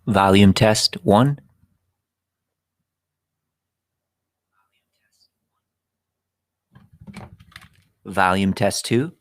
Volume test 1. Volume test 2.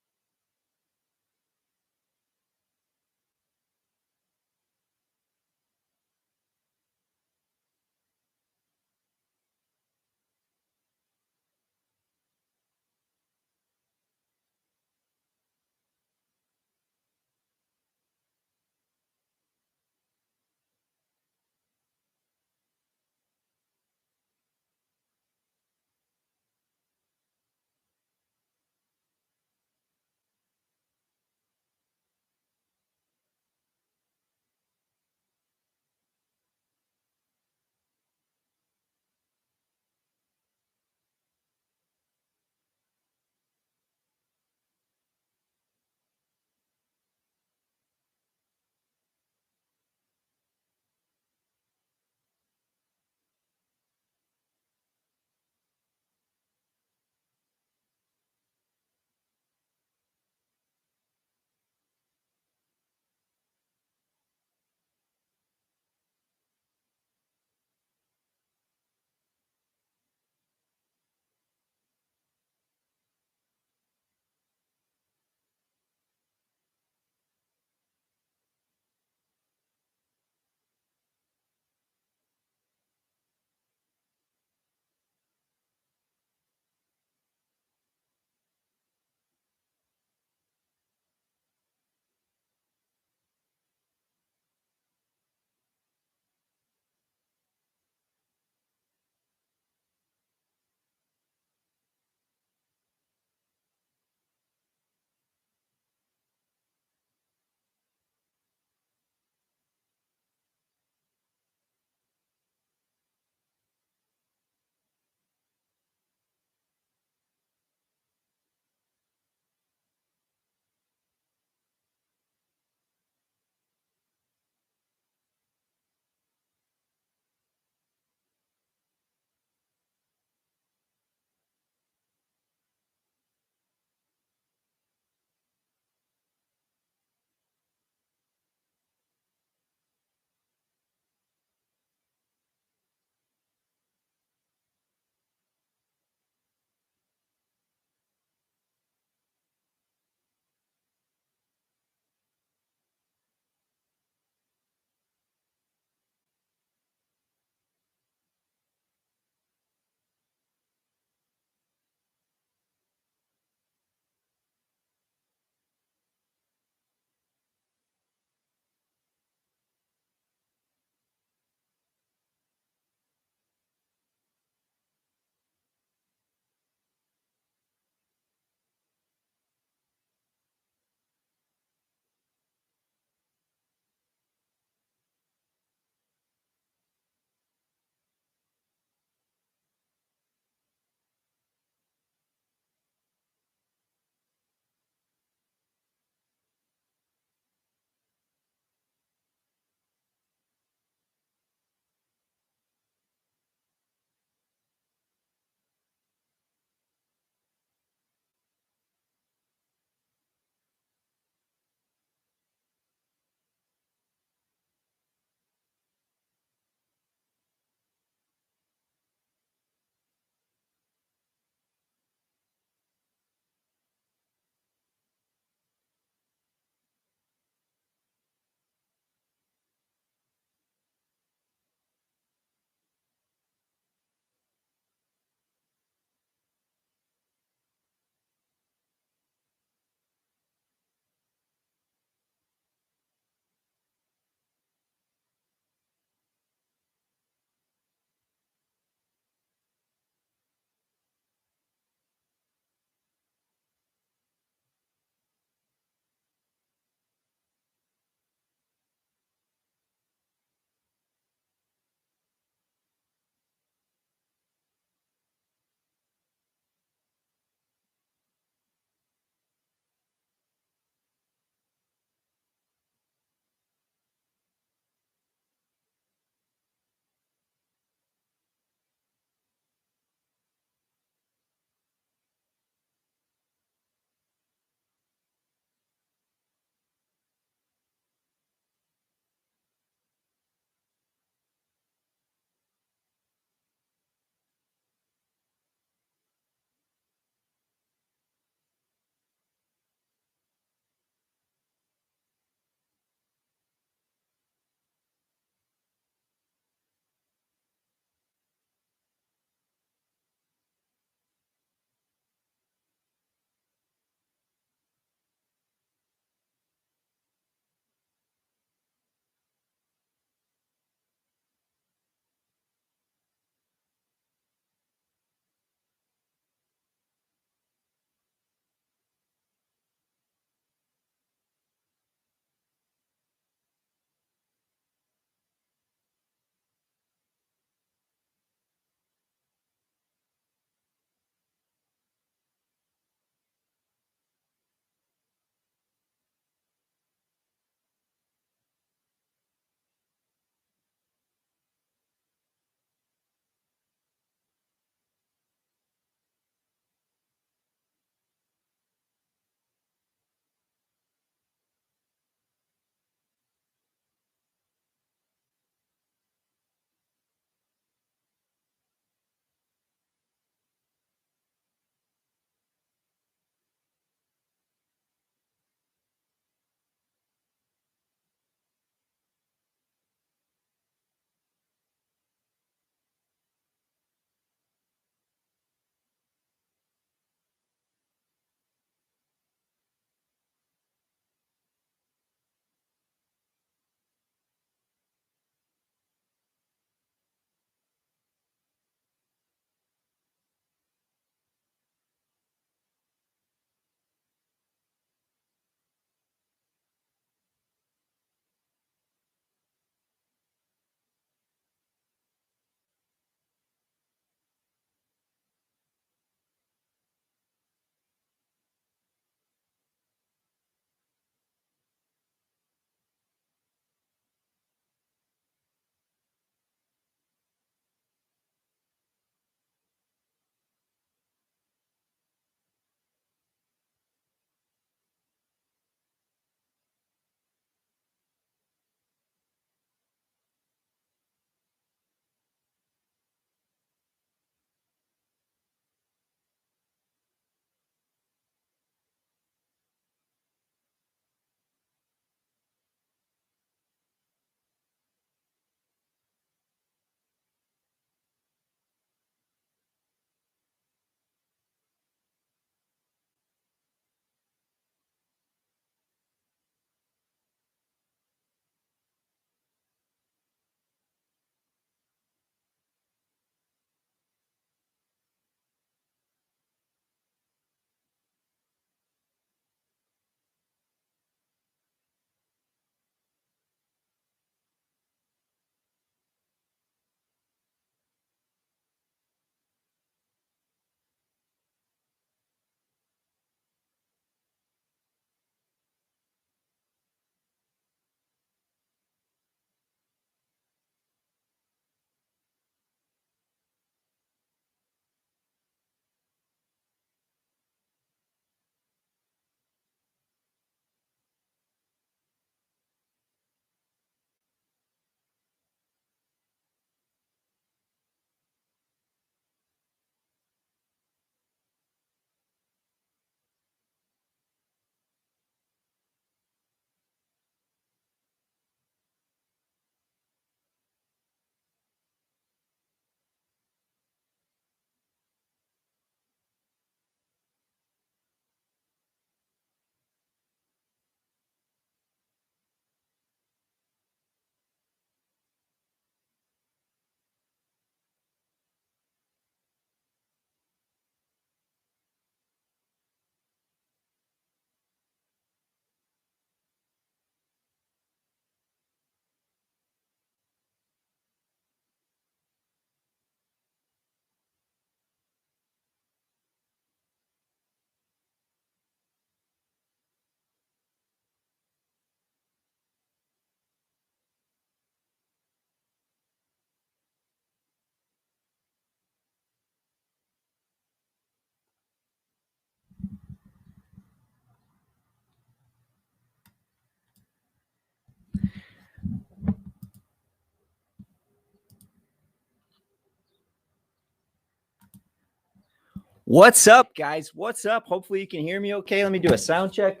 What's up, guys? What's up? Hopefully you can hear me okay. Let me do a sound check.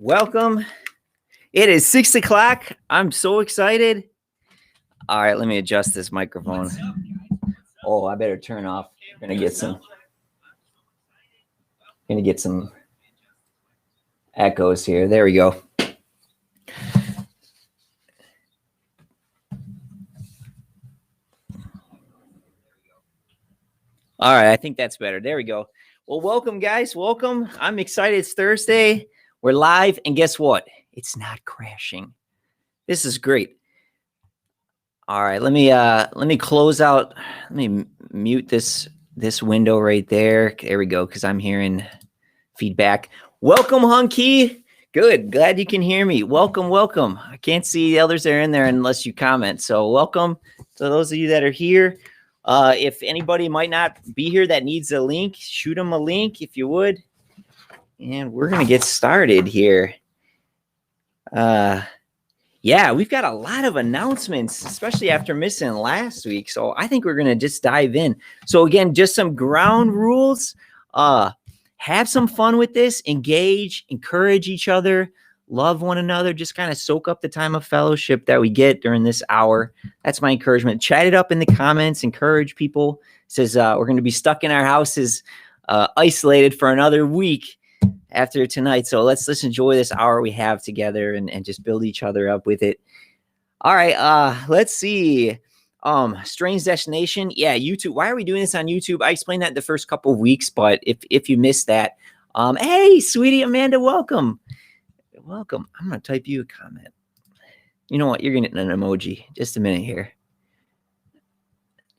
Welcome. It is 6 o'clock. I'm so excited. All right, let me adjust this microphone. Oh, I better turn off. Gonna get some echoes here. There we go. All right, I think that's better. There we go. Well, welcome, guys. Welcome. I'm excited. It's Thursday. We're live, and guess what? It's not crashing. This is great. All right, let me close out. Let me mute this window right there. There we go, because I'm hearing feedback. Welcome, Hunky. Good. Glad you can hear me. Welcome, welcome. I can't see the others that are in there unless you comment. So welcome to those of you that are here. If anybody might not be here that needs a link, shoot them a link if you would. And we're going to get started here. Yeah, we've got a lot of announcements, especially after missing last week. So I think we're going to just dive in. So again, just some ground rules. Have some fun with this. Engage, encourage each other. Love one another. Just kind of soak up the time of fellowship that we get during this hour. That's my encouragement. Chat it up in the comments. Encourage people. It says we're going to be stuck in our houses, isolated for another week after tonight. So let's enjoy this hour we have together and just build each other up with it. All right. Let's see. Strange Destination. Yeah, YouTube. Why are we doing this on YouTube? I explained that the first couple of weeks, but if you missed that, hey, sweetie Amanda, welcome. Welcome. I'm going to type you a comment. You know what? You're going to get an emoji. Just a minute here.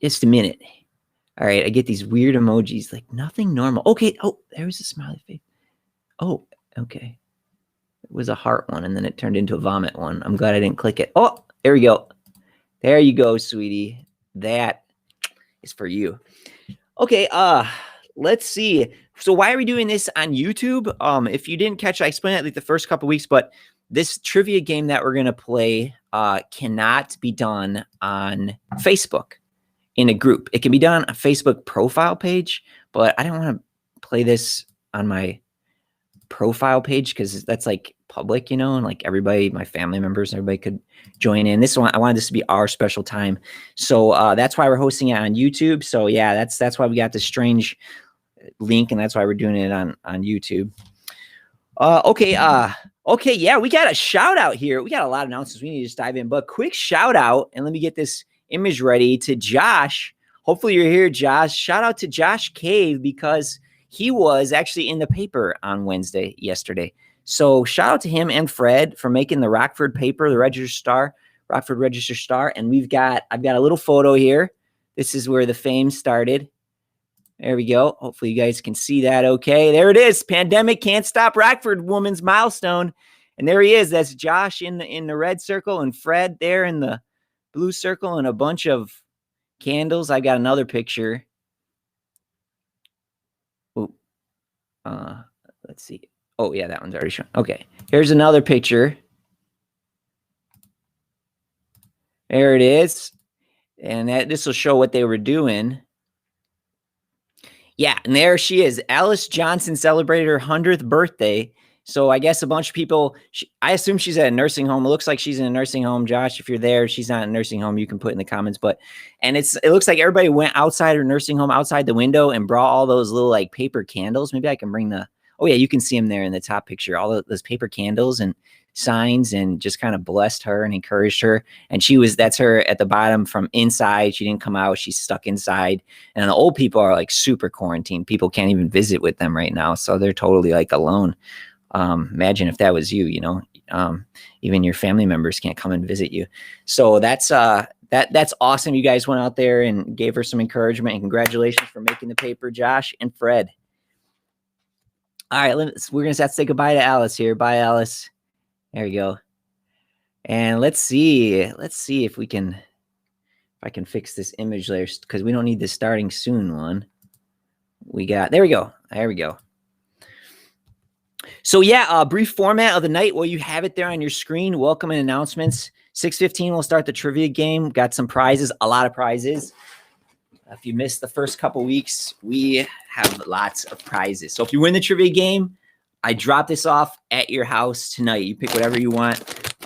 Just a minute. All right. I get these weird emojis, like nothing normal. Okay. Oh, there's a smiley face. Oh, okay. It was a heart one, and then it turned into a vomit one. I'm glad I didn't click it. Oh, there we go. There you go, sweetie. That is for you. Okay. Let's see. So why are we doing this on YouTube? If you didn't catch, I explained it like the first couple of weeks, but this trivia game that we're going to play cannot be done on Facebook in a group. It can be done on a Facebook profile page, but I don't want to play this on my profile page because that's like public, you know, and like everybody, my family members, everybody could join in. This one, I wanted this to be our special time. So that's why we're hosting it on YouTube. So yeah, that's why we got this strange link, and that's why we're doing it on YouTube. Okay, yeah, we got a shout out here. We got a lot of announcements. We need to just dive in, but quick shout out, and let me get this image ready, to Josh. Hopefully you're here, Josh. Shout out to Josh Cave, because he was actually in the paper on yesterday. So shout out to him and Fred for making the Rockford paper, the Rockford Register Star. And I've got a little photo here. This is where the fame started. There we go. Hopefully you guys can see that okay. There it is. Pandemic can't stop Rockford woman's milestone. And there he is. That's Josh in the red circle, and Fred there in the blue circle, and a bunch of candles. I got another picture. Oh, let's see. Oh yeah, that one's already shown. Okay. Here's another picture. There it is. And this will show what they were doing. Yeah, and there she is. Alice Johnson celebrated her 100th birthday. So I guess a bunch of people, I assume she's at a nursing home. It looks like she's in a nursing home. Josh, if you're there, she's not in a nursing home, you can put in the comments. And it looks like everybody went outside her nursing home, outside the window, and brought all those little like paper candles. Maybe I can bring oh yeah, you can see them there in the top picture. All those paper candles and signs, and just kind of blessed her and encouraged her. And that's her at the bottom from inside. She didn't come out. She's stuck inside. And the old people are like super quarantined. People can't even visit with them right now. So they're totally like alone. Imagine if that was you, you know, even your family members can't come and visit you. So that's awesome. You guys went out there and gave her some encouragement, and congratulations for making the paper, Josh and Fred. All right, we're going to have to say goodbye to Alice here. Bye, Alice. There we go. And let's see if I can fix this image there, because we don't need the starting soon one. There we go. So yeah, brief format of the night. Well, you have it there on your screen. Welcome and announcements. 6:15, we'll start the trivia game. Got some prizes, a lot of prizes. If you missed the first couple weeks, we have lots of prizes. So if you win the trivia game, I drop this off at your house tonight. You pick whatever you want.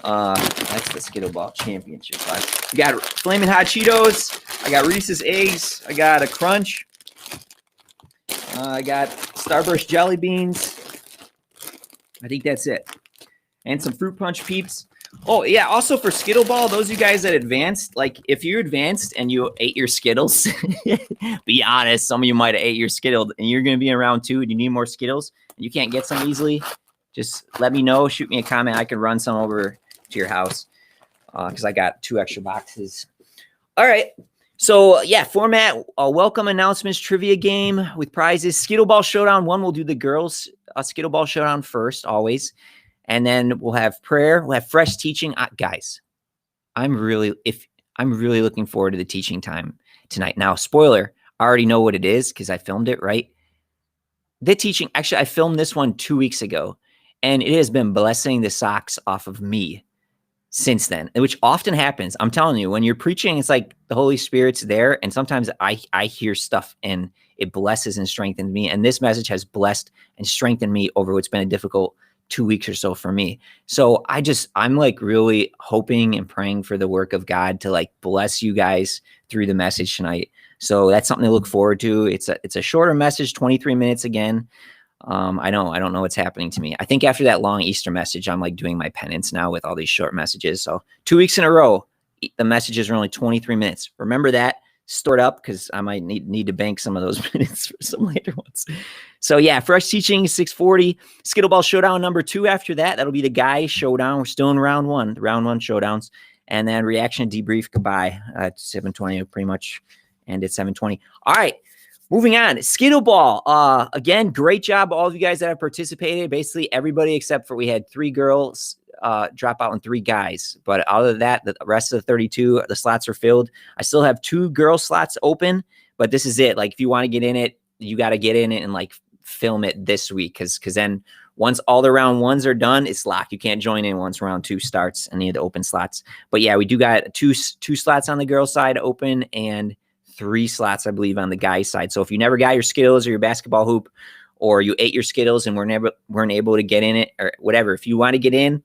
That's the Skittleball Championship prize. We got Flamin' Hot Cheetos. I got Reese's Eggs. I got a Crunch. I got Starburst Jelly Beans. I think that's it. And some Fruit Punch Peeps. Oh, yeah. Also for Skittleball, those of you guys that advanced, like if you advanced and you ate your Skittles, be honest, some of you might have ate your Skittles and you're going to be in round 2 and you need more Skittles and you can't get some easily, just let me know. Shoot me a comment. I can run some over to your house because I got 2 extra boxes. All right. So, yeah, format, welcome announcements, trivia game with prizes. Skittleball Showdown 1, we'll do the girls' Skittleball Showdown first, always. And then we'll have prayer. We'll have fresh teaching. Guys, I'm really looking forward to the teaching time tonight. Now, spoiler, I already know what it is because I filmed it, right? The teaching, actually, I filmed this one 2 weeks ago, and it has been blessing the socks off of me since then, which often happens. I'm telling you, when you're preaching, it's like the Holy Spirit's there, and sometimes I hear stuff, and it blesses and strengthens me. And this message has blessed and strengthened me over what's been a difficult 2 weeks or so for me. So I'm like really hoping and praying for the work of God to like bless you guys through the message tonight. So that's something to look forward to. It's a shorter message, 23 minutes again. I don't know what's happening to me. I think after that long Easter message, I'm like doing my penance now with all these short messages. So 2 weeks in a row, the messages are only 23 minutes. Remember that. Store it up because I might need to bank some of those minutes for some later ones. So yeah, fresh teaching 640. Skittleball Showdown number 2 after that. That'll be the guy showdown. We're still in round 1, the round 1 showdowns. And then reaction debrief goodbye at 7:20 pretty much. And it's 7:20. All right. Moving on, Skittleball. Again, great job, all of you guys that have participated. Basically, everybody except for we had 3 girls drop out and 3 guys. But other than that, the rest of the 32, the slots are filled. I still have 2 girl slots open, but this is it. Like, if you want to get in it, you got to get in it and like film it this week because then once all the round 1s are done, it's locked. You can't join in once round 2 starts, any of the open slots. But yeah, we do got two slots on the girl side open and 3 slots, I believe, on the guy side. So if you never got your Skittles or your basketball hoop, or you ate your Skittles and weren't able to get in it or whatever, if you want to get in,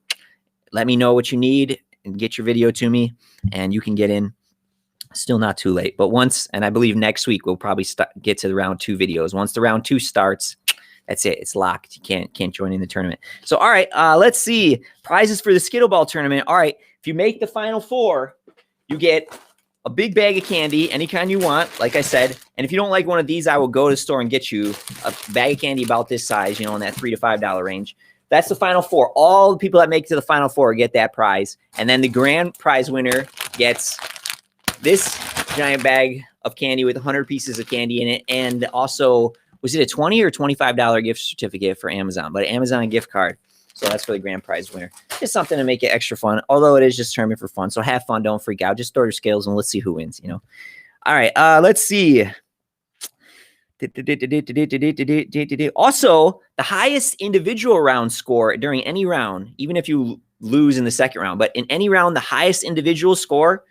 let me know what you need and get your video to me and you can get in. Still not too late. But once, and I believe next week, we'll probably get to the round 2 videos. Once the round 2 starts, that's it. It's locked. You can't join in the tournament. So, all right, let's see. Prizes for the Skittleball tournament. All right, if you make the final 4, you get a big bag of candy, any kind you want, like I said. And if you don't like one of these, I will go to the store and get you a bag of candy about this size, in that $3 to $5 range. That's the final 4. All the people that make it to the final 4 get that prize. And then the grand prize winner gets this giant bag of candy with 100 pieces of candy in it. And also, was it a $20 or $25 gift certificate for Amazon? But an Amazon gift card. So that's for the grand prize winner. Just something to make it extra fun, although it is just tournament for fun. So have fun. Don't freak out. Just throw your skills and let's see who wins, All right, let's see. Also, the highest individual round score during any round, even if you lose in the second round, but in any round, the highest individual score,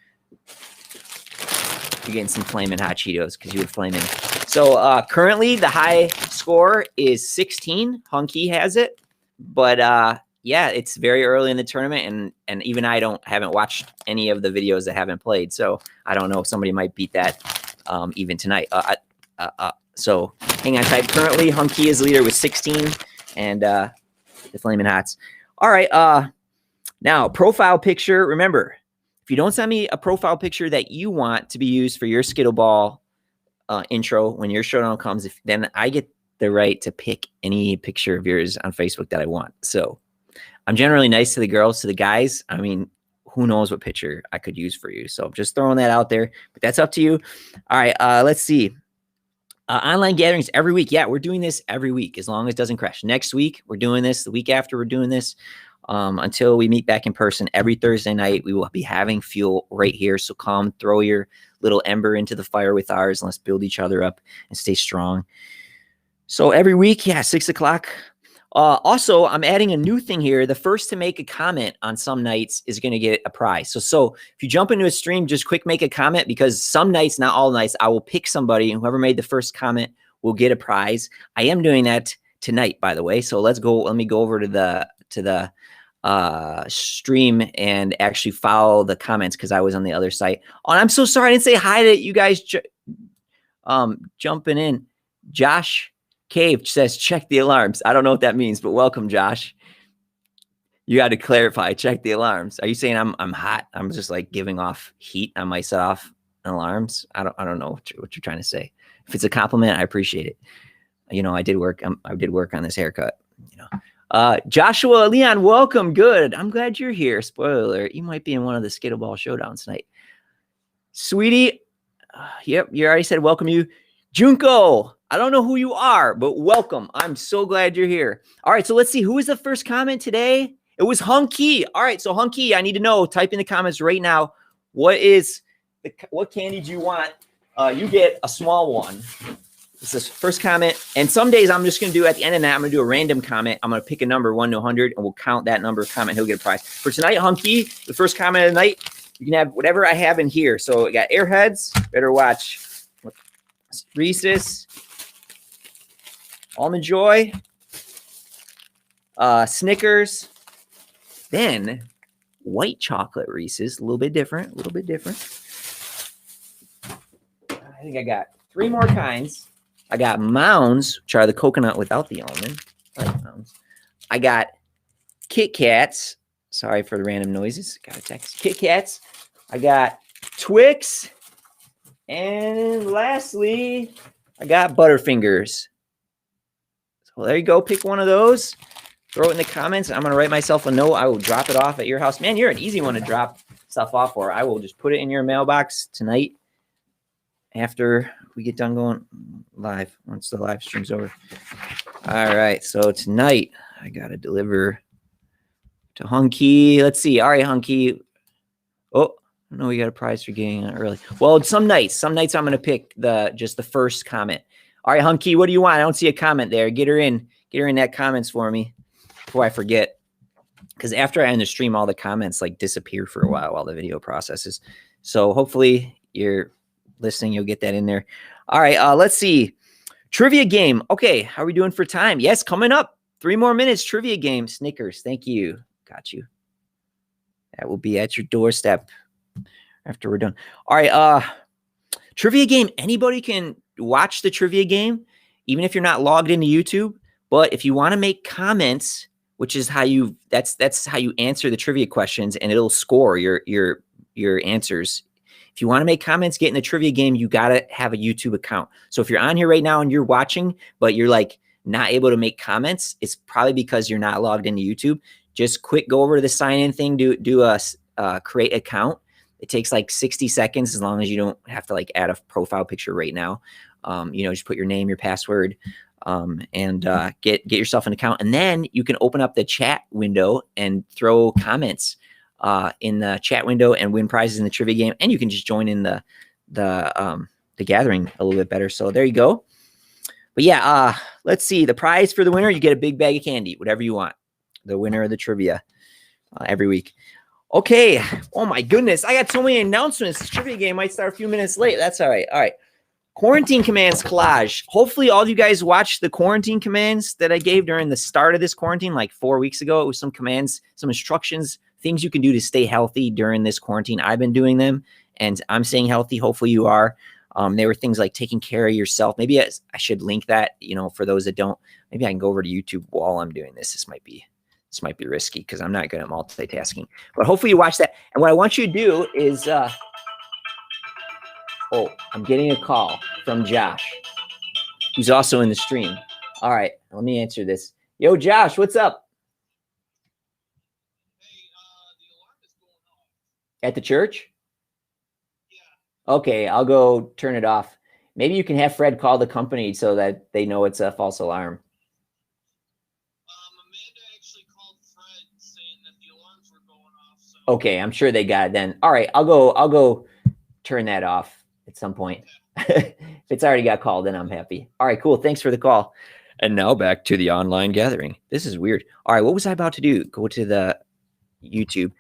you're getting some Flamin' Hot Cheetos because you were flaming. So currently, the high score is 16. Hunky has it. But yeah, it's very early in the tournament, and even I haven't watched any of the videos that haven't played, so I don't know if somebody might beat that even tonight. So hang on tight. Currently, Hunky is leader with 16, and the Flamin' Hots. All right, now profile picture. Remember, if you don't send me a profile picture that you want to be used for your Skittleball intro when your showdown comes, then I get the right to pick any picture of yours on Facebook that I want. So I'm generally nice to the girls. To the guys, I mean, who knows what picture I could use for you. So just throwing that out there, but that's up to you. All right, let's see. Online gatherings every week. Yeah, we're doing this every week as long as it doesn't crash. Next week, we're doing this. The week after, we're doing this. Until we meet back in person every Thursday night, we will be having fuel right here. So come throw your little ember into the fire with ours, and let's build each other up and stay strong. So every week, yeah, 6 o'clock. Also, I'm adding a new thing here. The first to make a comment on some nights is going to get a prize. So if you jump into a stream, just quick make a comment, because some nights, not all nights, I will pick somebody, and whoever made the first comment will get a prize. I am doing that tonight, by the way. So let's go. Let me go over to the stream and actually follow the comments, because I was on the other site. Oh, and I'm so sorry I didn't say hi to you guys jumping in. Josh Cave says, check the alarms. I don't know what that means, but welcome, Josh. You got to clarify, check the alarms. Are you saying I'm hot? I'm just like giving off heat. I might set off alarms. I don't know what you're trying to say. If it's a compliment, I appreciate it. You know, I did work on this haircut, you know. Joshua Leon, welcome. Good. I'm glad you're here. Spoiler alert, you might be in one of the Skittleball Showdowns tonight. Sweetie, yep, you already said welcome you. Junko, I don't know who you are, but welcome. I'm so glad you're here. All right, so let's see. Who was the first comment today? It was Hunky. All right, so Hunky, I need to know. Type in the comments right now. What candy do you want? You get a small one. This is first comment. And some days I'm just going to do, at the end of that, I'm going to do a random comment. I'm going to pick a number 1 to 100, and we'll count that number of comment. He'll get a prize. For tonight, Hunky, the first comment of the night, you can have whatever I have in here. So I got Airheads. Better watch. Reese's, Almond Joy, Snickers, then white chocolate Reese's, a little bit different. I think I got 3 more kinds. I got Mounds, which are the coconut without the almond. I like Mounds. I got Kit Kats. Sorry for the random noises. Got a text. Kit Kats. I got Twix. And lastly, I got Butterfingers. So there you go. Pick one of those. Throw it in the comments. I'm going to write myself a note. I will drop it off at your house. Man, you're an easy one to drop stuff off for. I will just put it in your mailbox tonight after we get done going live, once the live stream's over. All right. So tonight, I got to deliver to Hunky. Let's see. All right, Hunky. Oh. No, we got a prize for getting early. Well, some nights I'm going to pick just the first comment. All right, Hunky, what do you want? I don't see a comment there. Get her in that comments for me before I forget. Because after I end the stream, all the comments like disappear for a while the video processes. So hopefully you're listening. You'll get that in there. All right, let's see. Trivia game. Okay, how are we doing for time? Yes, coming up. 3 more minutes. Trivia game. Snickers. Thank you. Got you. That will be at your doorstep after we're done. All right, trivia game. Anybody can watch the trivia game, even if you're not logged into YouTube. But if you want to make comments, which is how that's how you answer the trivia questions, and it'll score your answers. If you want to make comments, get in the trivia game, you gotta have a YouTube account. So if you're on here right now and you're watching, but you're like not able to make comments, it's probably because you're not logged into YouTube. Just quick go over to the sign in thing, do a create account. It takes like 60 seconds, as long as you don't have to like add a profile picture right now. Just put your name, your password, and get yourself an account. And then you can open up the chat window and throw comments in the chat window and win prizes in the trivia game. And you can just join in the gathering a little bit better. So there you go. But yeah, let's see. The prize for the winner, you get a big bag of candy, whatever you want. The winner of the trivia every week. Okay. Oh my goodness. I got so many announcements. The trivia game might start a few minutes late. That's all right. All right. Quarantine commands collage. Hopefully all of you guys watched the quarantine commands that I gave during the start of this quarantine, like 4 weeks ago. It was some commands, some instructions, things you can do to stay healthy during this quarantine. I've been doing them and I'm staying healthy. Hopefully you are. They were things like taking care of yourself. Maybe I should link that, for those that don't. Maybe I can go over to YouTube while I'm doing this. This might be risky because I'm not good at multitasking. But hopefully you watch that. And what I want you to do is, I'm getting a call from Josh, who's also in the stream. All right, let me answer this. Yo, Josh, what's up? Hey, the alarm is going off. At the church? Yeah. Okay, I'll go turn it off. Maybe you can have Fred call the company so that they know it's a false alarm. Amanda actually called Fred saying that the alarms were going off. So. Okay, I'm sure they got it then. All right, I'll go turn that off at some point. If it's already got called, then I'm happy. All right, cool. Thanks for the call. And now back to the online gathering. This is weird. All right, what was I about to do? Go to the YouTube.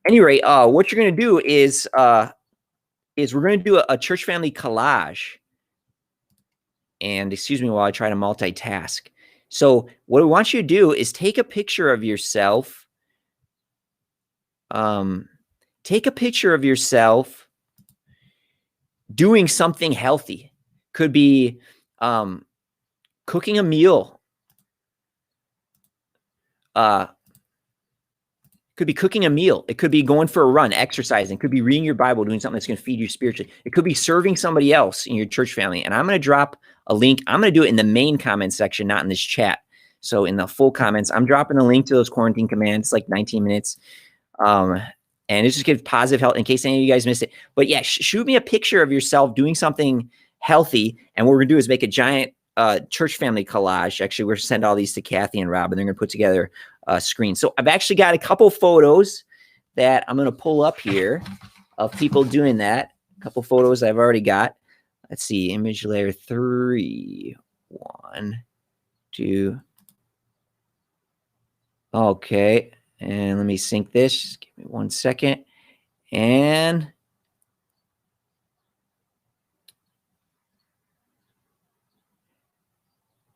Anyway, what you're going to do is we're going to do a church family collage. And excuse me while I try to multitask. So what I want you to do is take a picture of yourself. Take a picture of yourself doing something healthy. Could be cooking a meal. Could be cooking a meal. It could be going for a run, exercising. It could be reading your Bible, doing something that's going to feed you spiritually. It could be serving somebody else in your church family. And I'm going to drop a link. I'm going to do it in the main comment section, not in this chat. So in the full comments, I'm dropping a link to those quarantine commands, like 19 minutes. And it just gives positive health in case any of you guys missed it. But yeah, shoot me a picture of yourself doing something healthy. And what we're going to do is make a giant church family collage. Actually, we're going to send all these to Kathy and Rob, and they're going to put together a screen. So I've actually got a couple photos that I'm going to pull up here of people doing that. A couple photos I've already got. Let's see, image layer 3, 1, 2. Okay, and let me sync this. Just give me 1 second. And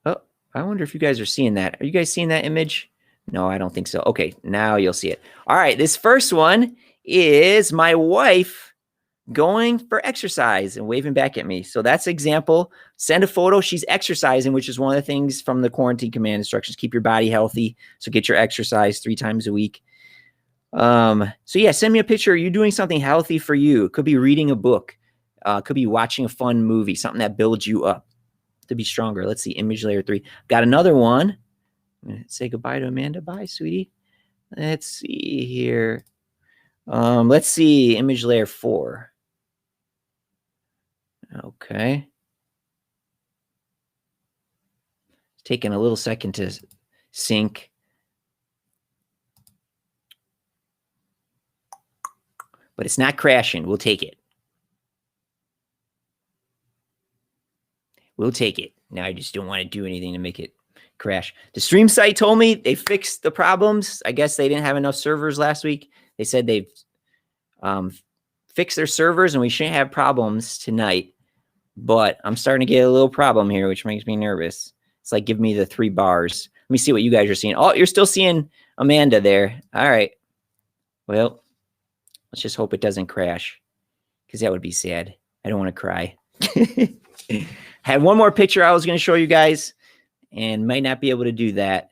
oh, I wonder if you guys are seeing that. Are you guys seeing that image? No, I don't think so. Okay, now you'll see it. All right, this first one is my wife going for exercise and waving back at me. So that's example. Send a photo. She's exercising, which is one of the things from the quarantine command instructions. Keep your body healthy. So get your exercise 3 times a week. So yeah, send me a picture. Are you doing something healthy for you? It could be reading a book. Could be watching a fun movie, something that builds you up to be stronger. Let's see, image layer 3. Got another one. I'm going to say goodbye to Amanda. Bye, sweetie. Let's see here. Let's see, image layer 4. Okay. It's taking a little second to sync. But it's not crashing. We'll take it. We'll take it. Now I just don't want to do anything to make it crash. The stream site told me they fixed the problems. I guess they didn't have enough servers last week. They said they've fixed their servers and we shouldn't have problems tonight. But I'm starting to get a little problem here, which makes me nervous. It's like, give me the 3 bars. Let me see what you guys are seeing. Oh, you're still seeing Amanda there. All right. Well, let's just hope it doesn't crash because that would be sad. I don't want to cry. Had one more picture I was going to show you guys and might not be able to do that.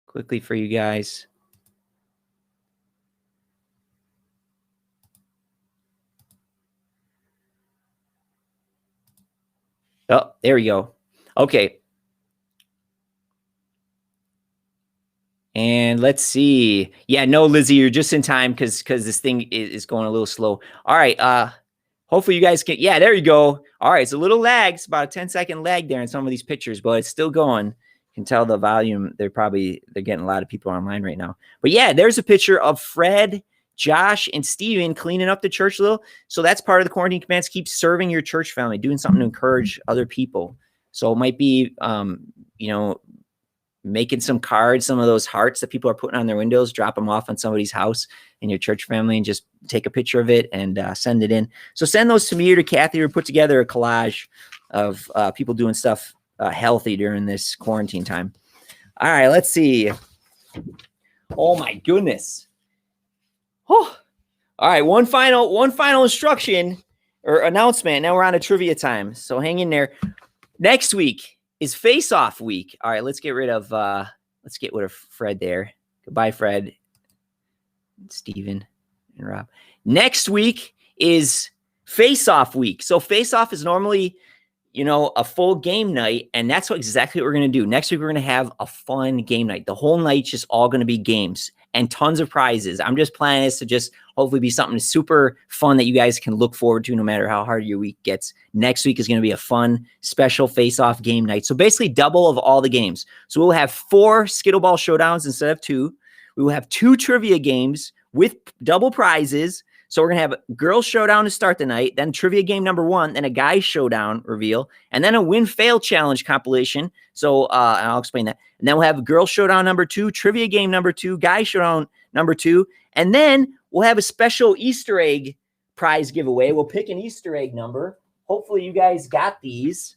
Quickly for you guys. Oh, there we go. Okay. And let's see. Yeah, no, Lizzie, you're just in time because this thing is going a little slow. All right. Hopefully you guys can. Yeah, there you go. All right. It's a little lag. It's about a 10-second lag there in some of these pictures, but it's still going. You can tell the volume. They're getting a lot of people online right now. But yeah, there's a picture of Fred, Josh, and Steven cleaning up the church a little. So that's part of the quarantine commands. Keep serving your church family, doing something to encourage other people. So it might be, making some cards, some of those hearts that people are putting on their windows, drop them off on somebody's house in your church family and just take a picture of it and send it in. So send those to me or to Kathy or put together a collage of people doing stuff healthy during this quarantine time. All right, let's see. Oh my goodness. Oh. All right, one final instruction or announcement. Now we're on to trivia time. So hang in there. Next week is face-off week. All right, let's get rid of Fred there. Goodbye, Fred, Steven, and Rob. Next week is face-off week. So face-off is normally, a full game night, and that's exactly what we're going to do. Next week, we're going to have a fun game night. The whole night's just all going to be games. and tons of prizes. I'm just planning this to just hopefully be something super fun that you guys can look forward to no matter how hard your week gets. Next week is going to be a fun special face-off game night. So basically double of all the games. So we'll have 4 Skittleball Showdowns instead of 2. We will have 2 trivia games with double prizes. So we're going to have a girls showdown to start the night, then trivia game number 1, then a guys showdown reveal, and then a win-fail challenge compilation. So and I'll explain that. And then we'll have girls showdown number 2, trivia game number 2, guys showdown number 2, and then we'll have a special Easter egg prize giveaway. We'll pick an Easter egg number. Hopefully you guys got these.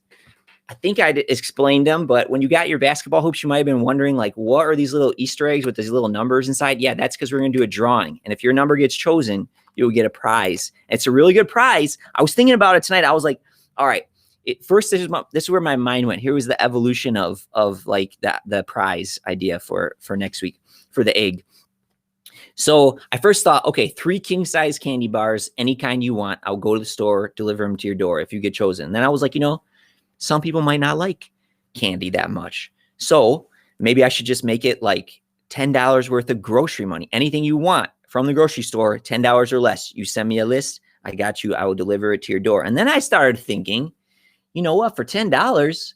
I think I explained them, but when you got your basketball hoops, you might have been wondering, like, what are these little Easter eggs with these little numbers inside? Yeah, that's because we're going to do a drawing. And if your number gets chosen, you'll get a prize. It's a really good prize. I was thinking about it tonight. I was like, all right, first, this is where my mind went. Here was the evolution of like the prize idea for next week for the egg. So I first thought, okay, 3 king-size candy bars, any kind you want. I'll go to the store, deliver them to your door if you get chosen. And then I was like, some people might not like candy that much. So maybe I should just make it like $10 worth of grocery money. Anything you want from the grocery store, $10 or less. You send me a list. I got you. I will deliver it to your door. And then I started thinking, you know what? For $10,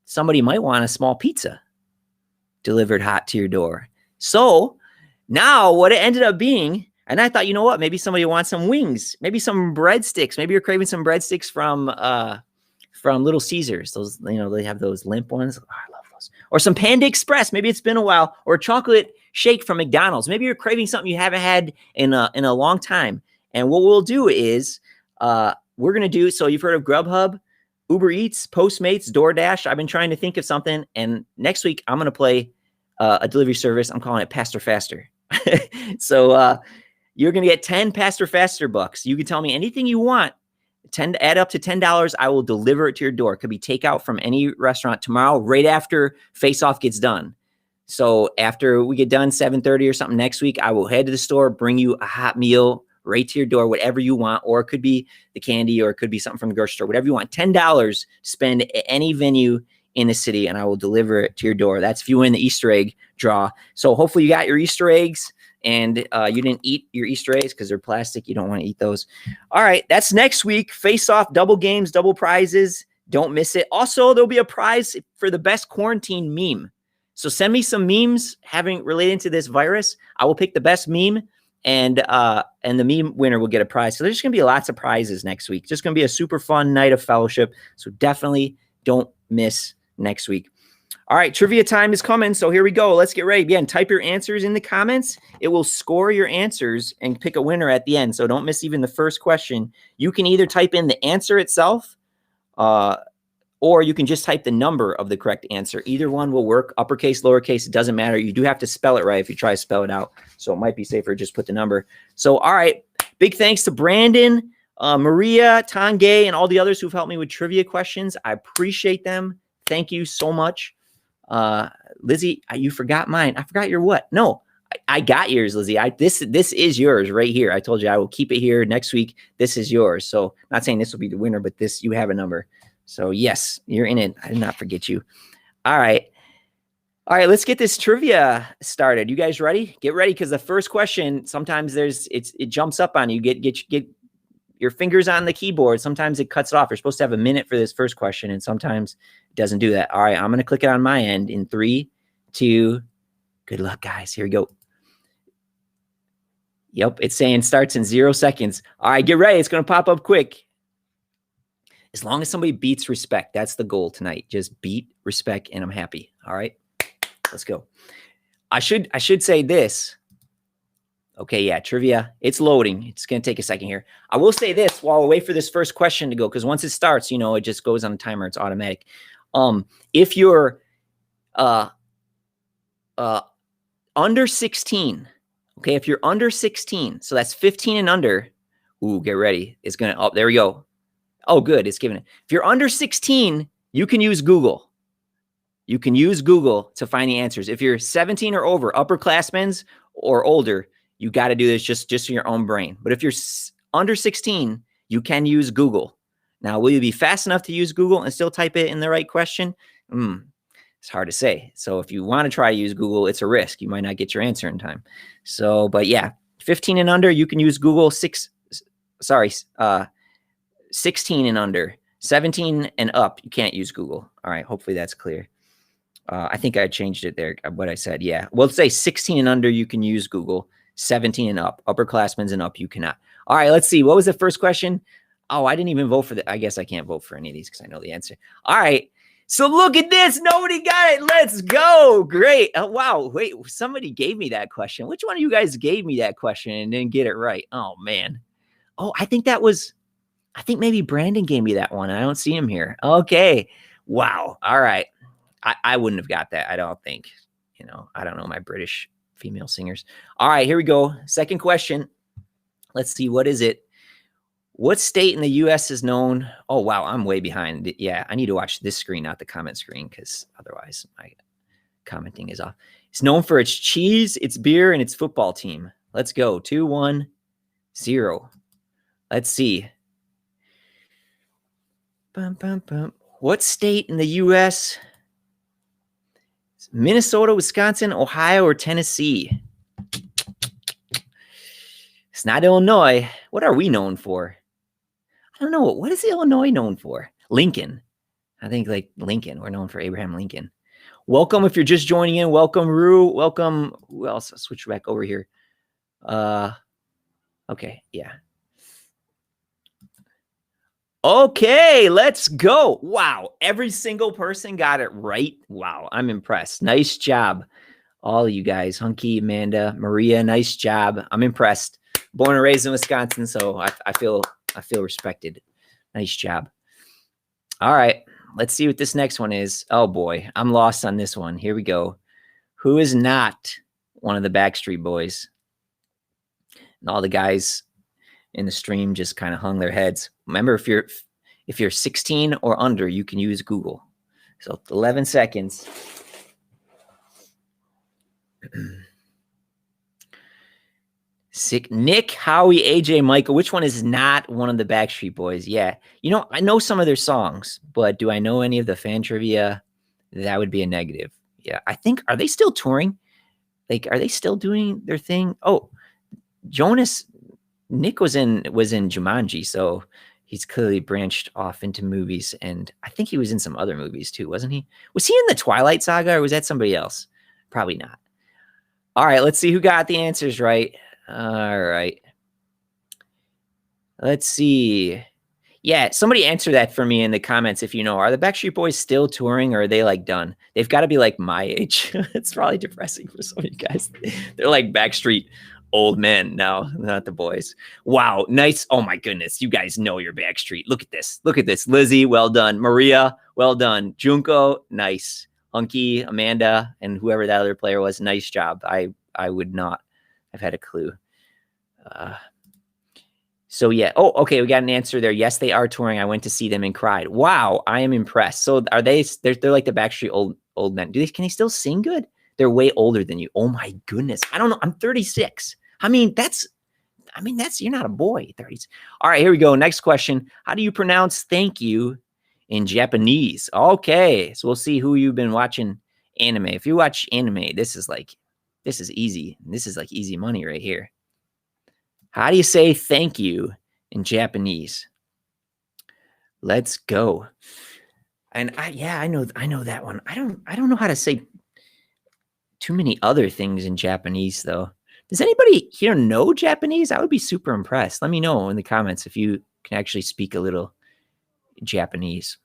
somebody might want a small pizza delivered hot to your door. So now what it ended up being, and I thought, you know what? Maybe somebody wants some wings, maybe some breadsticks. Maybe you're craving some breadsticks from Little Caesars. Those, they have those limp ones. Oh, I love those. Or some Panda Express. Maybe it's been a while. Or a chocolate shake from McDonald's. Maybe you're craving something you haven't had in a long time. And what we'll do is we're going to do, so you've heard of Grubhub, Uber Eats, Postmates, DoorDash. I've been trying to think of something. And next week, I'm going to play a delivery service. I'm calling it Pastor Faster. So you're going to get 10 Pastor Faster bucks. You can tell me anything you want. Add up to $10. I will deliver it to your door. It could be takeout from any restaurant tomorrow, right after Face Off gets done. So after we get done, 7:30 or something next week, I will head to the store, bring you a hot meal right to your door, whatever you want. Or it could be the candy, or it could be something from the grocery store, whatever you want. $10 to spend at any venue in the city, and I will deliver it to your door. That's if you win the Easter egg draw. So hopefully you got your Easter eggs. And you didn't eat your Easter eggs because they're plastic. You don't want to eat those. All right, that's next week. Face Off, double games, double prizes. Don't miss it. Also, there'll be a prize for the best quarantine meme. So send me some memes related to this virus. I will pick the best meme, and the meme winner will get a prize. So there's going to be lots of prizes next week. Just going to be a super fun night of fellowship. So definitely don't miss next week. All right, trivia time is coming, so here we go. Let's get ready. Again, type your answers in the comments. It will score your answers and pick a winner at the end, so don't miss even the first question. You can either type in the answer itself, or you can just type the number of the correct answer. Either one will work. Uppercase, lowercase, it doesn't matter. You do have to spell it right if you try to spell it out, so it might be safer just put the number. So, all right, big thanks to Brandon, Maria, Tangay, and all the others who've helped me with trivia questions. I appreciate them. Thank you so much. Lizzie, you forgot mine. I forgot your what? No, I got yours, Lizzie. This is yours right here. I told you I will keep it here next week. This is yours. So not saying this will be the winner, but you have a number. So yes, you're in it. I did not forget you. All right. Let's get this trivia started. You guys ready? Get ready. Cause the first question, sometimes it jumps up on you. Get your fingers on the keyboard. Sometimes it cuts it off. You're supposed to have a minute for this first question, and sometimes it doesn't do that. All right, I'm going to click it on my end in 3, 2, good luck, guys. Here we go. Yep, it's saying starts in 0 seconds. All right, get ready. It's going to pop up quick. As long as somebody beats respect, that's the goal tonight. Just beat respect, and I'm happy. All right, let's go. I should say this. Okay, yeah, trivia. It's loading. It's going to take a second here. I will say this while we wait for this first question to go, because once it starts, it just goes on a timer. It's automatic. If you're under 16, okay, if you're under 16, so that's 15 and under, ooh, get ready. It's going to, oh, there we go. Oh, good. It's giving it. If you're under 16, you can use Google. You can use Google to find the answers. If you're 17 or over, upperclassmen or older, you got to do this just in your own brain. But if you're under 16, you can use Google. Now, will you be fast enough to use Google and still type it in the right question? It's hard to say. So if you want to try to use Google, it's a risk. You might not get your answer in time. So, but yeah, 15 and under, you can use Google. 16 and under. 17 and up, you can't use Google. All right, hopefully that's clear. I think I changed it there, what I said. Yeah, well, let's say 16 and under, you can use Google. 17 and up, upperclassmen and up, you cannot. All right, let's see. What was the first question? Oh, I didn't even vote for that. I guess I can't vote for any of these because I know the answer. All right, so look at this. Nobody got it. Let's go. Great. Oh, wow. Wait, somebody gave me that question. Which one of you guys gave me that question and didn't get it right? Oh, man. Oh, I think maybe Brandon gave me that one. I don't see him here. Okay. Wow. All right. I wouldn't have got that. I don't think, I don't know my British female singers. All right, here we go. Second question. Let's see. What is it? What state in the U.S. is known? Oh, wow. I'm way behind. Yeah, I need to watch this screen, not the comment screen, because otherwise my commenting is off. It's known for its cheese, its beer, and its football team. Let's go. 2, 1, 0. Let's see. What state in the U.S.? Minnesota, Wisconsin, Ohio, or Tennessee? It's not Illinois. What are we known for? I don't know. What is Illinois known for? Lincoln. I think like Lincoln. We're known for Abraham Lincoln. Welcome if you're just joining in. Welcome, Rue. Welcome. Who else? I'll switch back over here. Okay. Yeah. Okay, let's go. Wow. Every single person got it right. Wow. I'm impressed. Nice job. All of you guys. Hunky, Amanda, Maria, nice job. I'm impressed. Born and raised in Wisconsin, so I feel respected. Nice job. All right. Let's see what this next one is. Oh boy, I'm lost on this one. Here we go. Who is not one of the Backstreet Boys? And all the guys in the stream just kind of hung their heads. Remember, if you're 16 or under, you can use Google. So 11 seconds. Nick, Howie, AJ, Michael. Which one is not one of the Backstreet Boys? Yeah. I know some of their songs, but do I know any of the fan trivia? That would be a negative. Yeah. I think, are they still touring? Like, are they still doing their thing? Oh, Nick was in Jumanji, so he's clearly branched off into movies, and I think he was in some other movies too, wasn't he? Was he in the Twilight Saga, or was that somebody else? Probably not. All right, let's see who got the answers right. All right. Let's see. Yeah, somebody answer that for me in the comments if you know. Are the Backstreet Boys still touring, or are they like done? They've got to be like my age. It's probably depressing for some of you guys. They're like Backstreet old men now, not the boys. Wow, nice. Oh my goodness, you guys know your Backstreet. Look at this. Look at this. Lizzie, well done. Maria, well done. Junko, nice. Hunky, Amanda, and whoever that other player was, nice job. I would not have had a clue. So yeah. Oh, okay. We got an answer there. Yes, they are touring. I went to see them and cried. Wow, I am impressed. So are they? They're like the Backstreet old men. Can they still sing good? They're way older than you. Oh my goodness. I don't know. I'm 36. I mean, that's you're not a boy. 30s. All right, here we go. Next question. How do you pronounce thank you in Japanese? Okay, so we'll see who you've been watching anime. If you watch anime, this is easy. This is like easy money right here. How do you say thank you in Japanese? Let's go. And I know that one. I don't know how to say too many other things in Japanese though. Does anybody here know Japanese? I would be super impressed. Let me know in the comments if you can actually speak a little Japanese.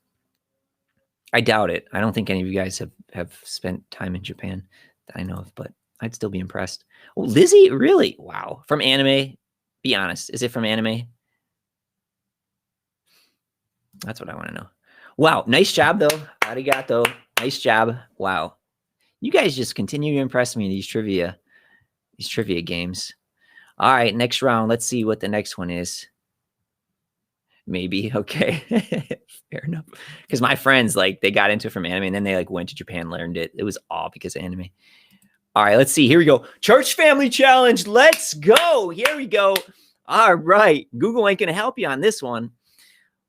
I doubt it. I don't think any of you guys have spent time in Japan that I know of, but I'd still be impressed. Oh, Lizzie, really? Wow. From anime? Be honest. Is it from anime? That's what I want to know. Wow. Nice job, though. Arigato. Nice job. Wow. You guys just continue to impress me in these trivia games. All right, next round. Let's see what the next one is. Maybe. Okay. Fair enough. Because my friends, they got into it from anime, and then they went to Japan, learned it. It was all because of anime. All right, let's see. Here we go. Church Family Challenge. Let's go. Here we go. All right. Google ain't going to help you on this one.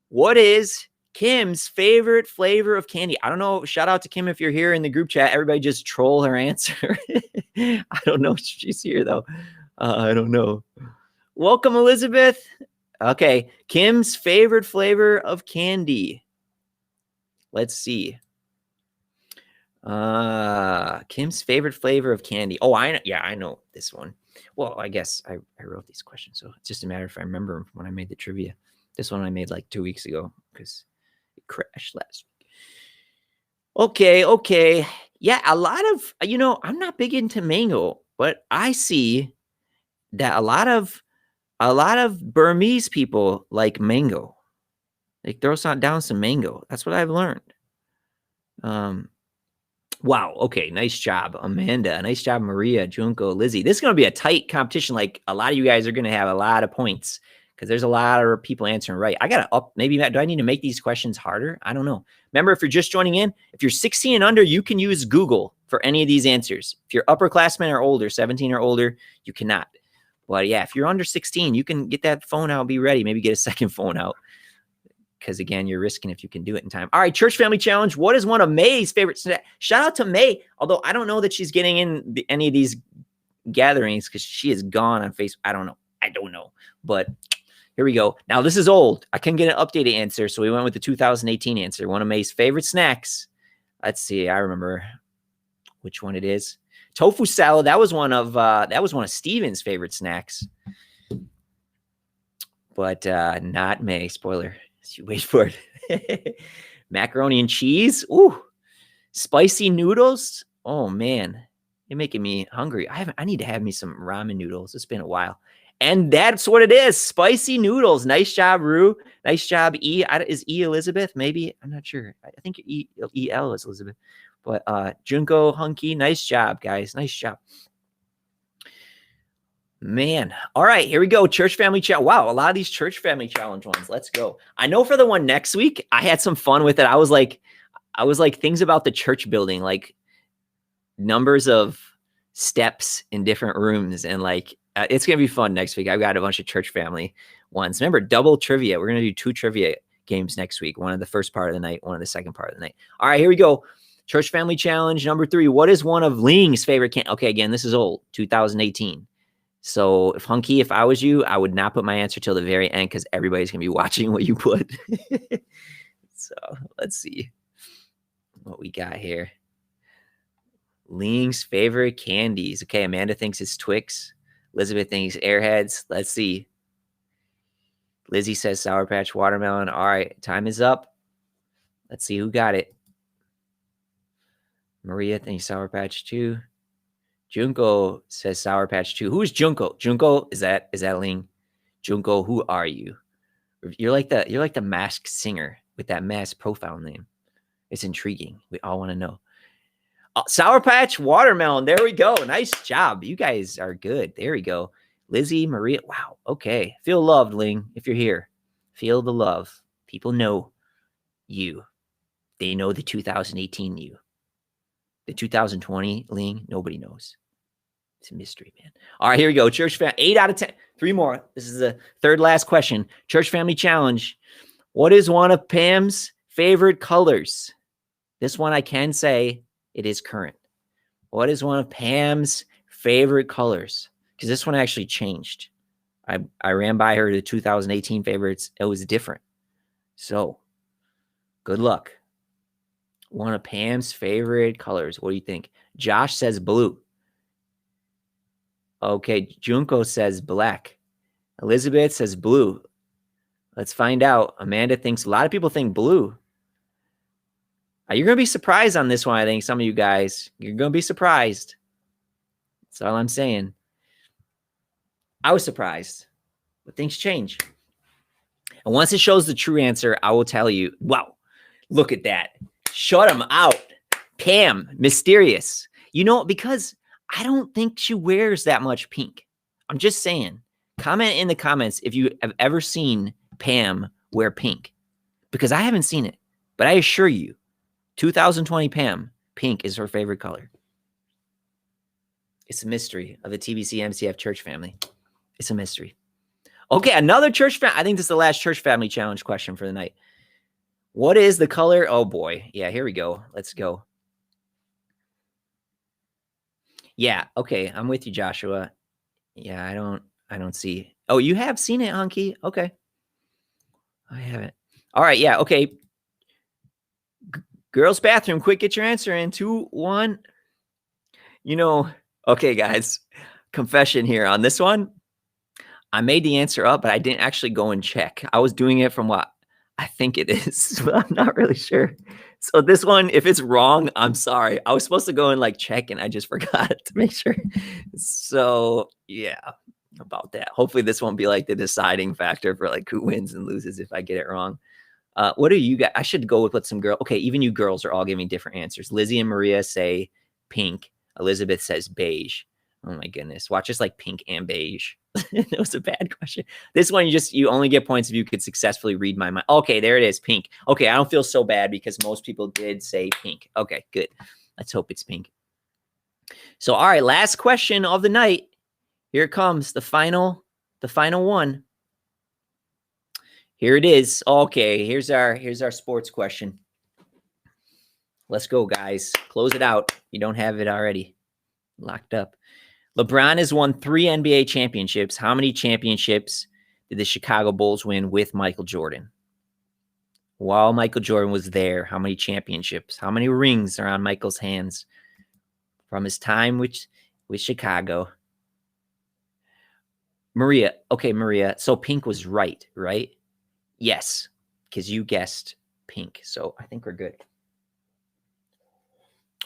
What is Kim's favorite flavor of candy. I don't know. Shout out to Kim if you're here in the group chat. Everybody just troll her answer. I don't know if she's here, though. I don't know. Welcome, Elizabeth. Okay. Kim's favorite flavor of candy. Let's see. Kim's favorite flavor of candy. Oh, I know this one. Well, I guess I wrote these questions, so it's just a matter if I remember when I made the trivia. This one I made like 2 weeks ago because it crashed last week. Okay. Yeah, a lot of, I'm not big into mango, but I see that a lot of Burmese people like mango. Like throw down some mango. That's what I've learned. Wow. Okay. Nice job, Amanda. Nice job, Maria, Junko, Lizzie. This is going to be a tight competition. Like a lot of you guys are going to have a lot of points because there's a lot of people answering right. I got to maybe, do I need to make these questions harder? I don't know. Remember, if you're just joining in, if you're 16 and under, you can use Google for any of these answers. If you're upperclassmen or older, 17 or older, you cannot. But yeah, if you're under 16, you can get that phone out, be ready, maybe get a second phone out. Because again, you're risking if you can do it in time. All right, Church Family Challenge. What is one of May's favorite snacks? Shout out to May, although I don't know that she's getting in any of these gatherings because she is gone on Facebook. I don't know. But here we go. Now, this is old. I couldn't get an updated answer, so we went with the 2018 answer. One of May's favorite snacks. Let's see. I remember which one it is. Tofu salad. That was one of Steven's favorite snacks. But not May. Spoiler. You wait for it. Macaroni and cheese. Ooh. Spicy noodles. Oh man, you're making me hungry. I need to have me some ramen noodles. It's been a while. And that's what it is. Spicy noodles. Nice job, Rue. Nice job, E. Is E Elizabeth? Maybe. I'm not sure. I think EL is Elizabeth. But Junko, Hunky. Nice job, guys. Nice job. Man. All right, here we go. Church Family Challenge. Wow, a lot of these Church Family Challenge ones. Let's go. I know for the one next week, I had some fun with it. I was like things about the church building, like numbers of steps in different rooms. And like, it's going to be fun next week. I've got a bunch of Church Family ones. Remember, double trivia. We're going to do 2 trivia games next week. One of the first part of the night, one of the second part of the night. All right, here we go. Church Family Challenge number 3. What is one of Ling's favorite Okay, again, this is old, 2018. So if I was you, I would not put my answer till the very end because everybody's going to be watching what you put. So let's see what we got here. Ling's favorite candies. Okay, Amanda thinks it's Twix. Elizabeth thinks Airheads. Let's see. Lizzie says Sour Patch Watermelon. All right, time is up. Let's see who got it. Maria thinks Sour Patch 2. Junko says Sour Patch 2. Who is Junko? Junko, is that Ling? Junko, who are you? You're like the masked singer with that masked profile name. It's intriguing. We all want to know. Sour Patch Watermelon. There we go. Nice job. You guys are good. There we go. Lizzie, Maria. Wow. Okay. Feel loved, Ling, if you're here. Feel the love. People know you. They know the 2018 you. The 2020 Ling, nobody knows. It's a mystery, man. All right, here we go. Church family, 8 out of 10. 3 more. This is the third last question. Church Family Challenge. What is one of Pam's favorite colors? This one I can say it is current. What is one of Pam's favorite colors? Because this one actually changed. I ran by her the 2018 favorites. It was different. So, good luck. One of Pam's favorite colors. What do you think? Josh says blue. Okay, Junko says black. Elizabeth says blue. Let's find out. Amanda thinks, a lot of people think blue. You're going to be surprised on this one, I think, some of you guys. You're going to be surprised. That's all I'm saying. I was surprised, but things change. And once it shows the true answer, I will tell you, wow, look at that. Shut them out. Pam, mysterious. You know, because I don't think she wears that much pink. I'm just saying. Comment in the comments if you have ever seen Pam wear pink. Because I haven't seen it. But I assure you, 2020 Pam, pink is her favorite color. It's a mystery of the TBC MCF church family. It's a mystery. Okay, another church family. I think this is the last Church Family Challenge question for the night. What is the color? Oh boy. Yeah, here we go. Let's go. Yeah, okay. I'm with you, Joshua. Yeah, I don't see. Oh, you have seen it, Hunky. Okay. I haven't. All right, yeah, okay. Girls' bathroom, quick, get your answer in. 2, 1. Okay, guys. Confession here on this one. I made the answer up, but I didn't actually go and check. I was doing it from what I think it is, but I'm not really sure. So this one, if it's wrong, I'm sorry. I was supposed to go and check and I just forgot to make sure. So yeah, about that. Hopefully this won't be the deciding factor for who wins and loses if I get it wrong. What do you got? I should go with what some girl. Okay, even you girls are all giving different answers. Lizzie and Maria say pink. Elizabeth says beige. Oh my goodness. Watch us pink and beige. That was a bad question. This one, you only get points if you could successfully read my mind. Okay, there it is, pink. Okay, I don't feel so bad because most people did say pink. Okay, good. Let's hope it's pink. So, all right, last question of the night. Here it comes, the final one. Here it is. Okay, here's our sports question. Let's go, guys. Close it out. You don't have it already locked up. LeBron has won 3 NBA championships. How many championships did the Chicago Bulls win with Michael Jordan? While Michael Jordan was there, how many championships? How many rings are on Michael's hands from his time with Chicago? Maria. Okay, Maria. So pink was right? Yes, because you guessed pink. So I think we're good.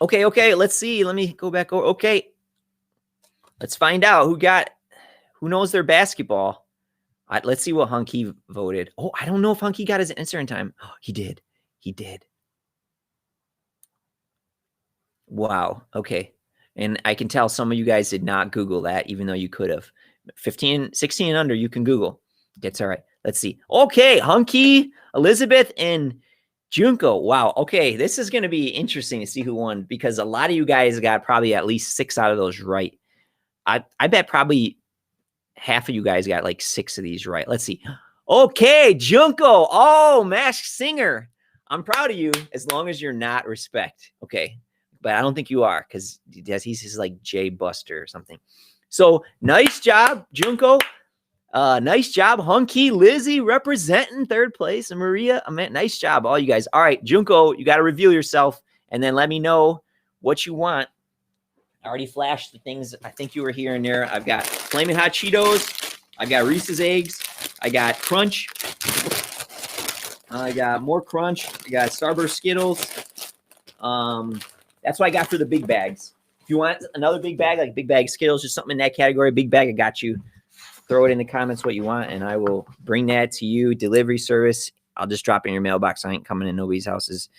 Okay. Let's see. Let me go back over. Okay. Let's find out who knows their basketball. Let's see what Hunky voted. Oh, I don't know if Hunky got his answer in time. Oh, he did. Wow. Okay. And I can tell some of you guys did not Google that, even though you could have. 15, 16 and under, you can Google. That's all right. Let's see. Okay. Hunky, Elizabeth, and Junko. Wow. Okay. This is going to be interesting to see who won because a lot of you guys got probably at least 6 out of those right. I bet probably half of you guys got 6 of these right. Let's see. Okay, Junko. Oh, Masked Singer. I'm proud of you as long as you're not Respect. Okay. But I don't think you are because he's Jay Buster or something. So nice job, Junko. Nice job, Hunky, Lizzie representing 3rd place, and Maria. Nice job, all you guys. All right, Junko, you got to reveal yourself and then let me know what you want. I already flashed the things I think you were hearing there. I've got Flamin' Hot Cheetos. I've got Reese's Eggs. I got Crunch. I got more Crunch. I got Starburst Skittles. That's what I got for the big bags. If you want another big bag, big bag Skittles, just something in that category, big bag, I got you. Throw it in the comments what you want, and I will bring that to you. Delivery service. I'll just drop it in your mailbox. I ain't coming to nobody's houses.